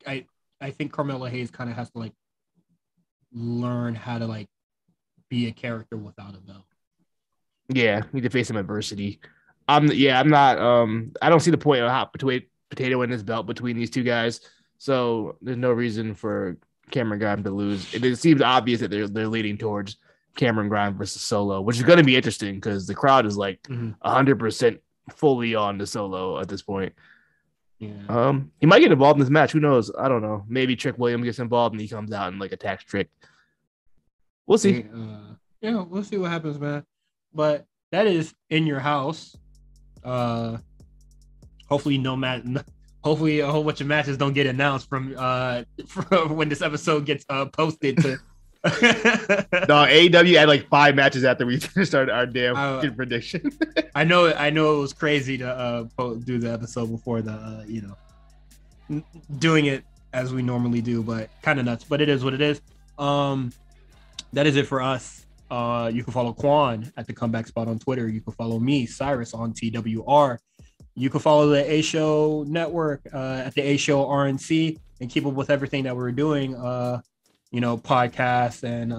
I think Carmelo Hayes kind of has to like learn how to like be a character without a belt. Yeah, need to face some adversity. I'm not. I don't see the point of a hot potato in this belt between these two guys. So there's no reason for Cameron Grimes to lose. It seems obvious that they're leading towards Cameron Grimes versus Solo, which is going to be interesting because the crowd is like 100% fully on the Solo at this point. Yeah. He might get involved in this match. Who knows? I don't know. Maybe Trick Williams gets involved and he comes out and like attacks Trick. We'll see. We'll see what happens, man. But that is in your house. Hopefully hopefully a whole bunch of matches don't get announced from when this episode gets posted to No, AEW had like 5 matches after we finished our damn prediction. I know it was crazy to do the episode before the doing it as we normally do, but kind of nuts. But it is what it is. That is it for us. You can follow Quan at the Comeback Spot on Twitter. You can follow me, Cyrus, on TWR. You can follow the A Show Network at the A Show RNC and keep up with everything that we're doing. Podcasts and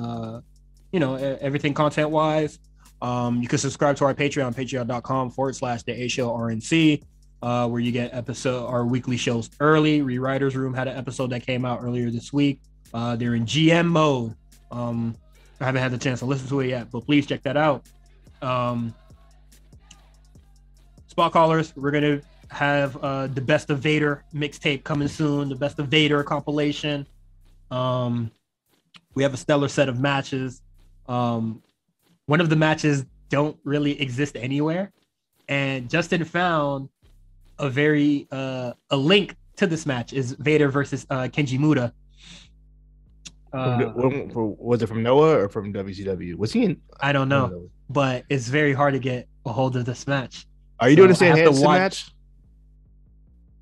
everything content wise. You can subscribe to our Patreon, patreon.com/the A Show RNC, where you get our weekly shows early. Rewriters Room had an episode that came out earlier this week. They're in GM mode. I haven't had the chance to listen to it yet, but please check that out. Spot Callers, we're going to have the Best of Vader mixtape coming soon, the Best of Vader compilation. We have a stellar set of matches. One of the matches don't really exist anywhere. And Justin found a link to this match is Vader versus Kenji Muda. Was it from Noah or from WCW? Was he in? I don't know, but it's very hard to get a hold of this match. Are you doing the Stan Hansen match?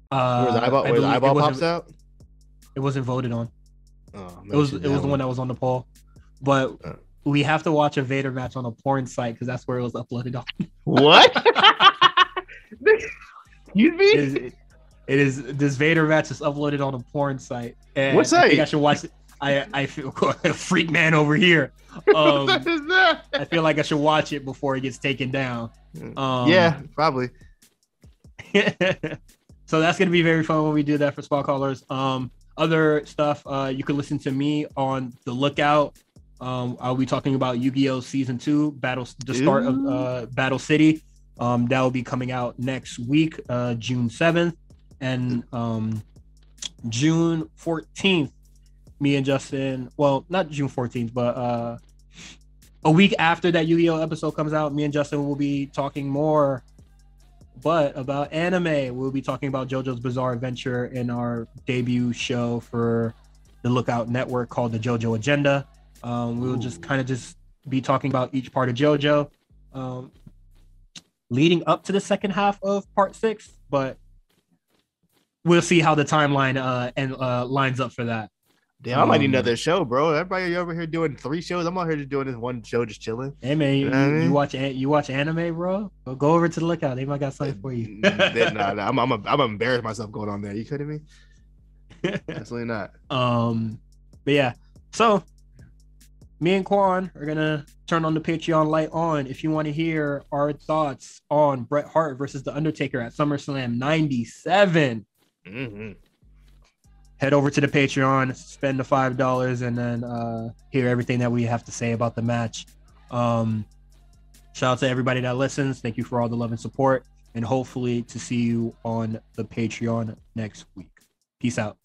Where the eyeball pops out? It wasn't voted on. Oh, it was the one that was on the poll, but we have to watch a Vader match on a porn site because that's where it was uploaded on. What? Excuse me? It is. This Vader match is uploaded on a porn site. And what site? I think I should watch it. I feel a freak man over here. What is that? I feel like I should watch it before it gets taken down. Yeah, probably. So that's gonna be very fun when we do that for Spot Callers. Other stuff, you can listen to me on The Lookout. I'll be talking about Yu-Gi-Oh! Season 2, the start of Battle City. That will be coming out next week, June 7th. And June 14th, me and Justin, well, not June 14th, but a week after that Yu-Gi-Oh! Episode comes out, me and Justin will be talking more about anime. We'll be talking about JoJo's Bizarre Adventure in our debut show for the Lookout Network called the JoJo Agenda. We'll just kind of just be talking about each part of JoJo, leading up to the second half of part 6, but we'll see how the timeline lines up for that. Damn, I might need another show, bro. Everybody over here doing 3 shows. I'm out here just doing this one show, just chilling. Hey man, you watch anime, bro? Go over to the Lookout. They might got something for you. Nah, I'm embarrassed myself going on there. You kidding me? Absolutely not. But yeah, so me and Quan are gonna turn on the Patreon light on if you want to hear our thoughts on Bret Hart versus The Undertaker at SummerSlam 97. Mm-hmm. Head over to the Patreon, spend the $5, and then hear everything that we have to say about the match. Shout out to everybody that listens. Thank you for all the love and support, and hopefully to see you on the Patreon next week. Peace out.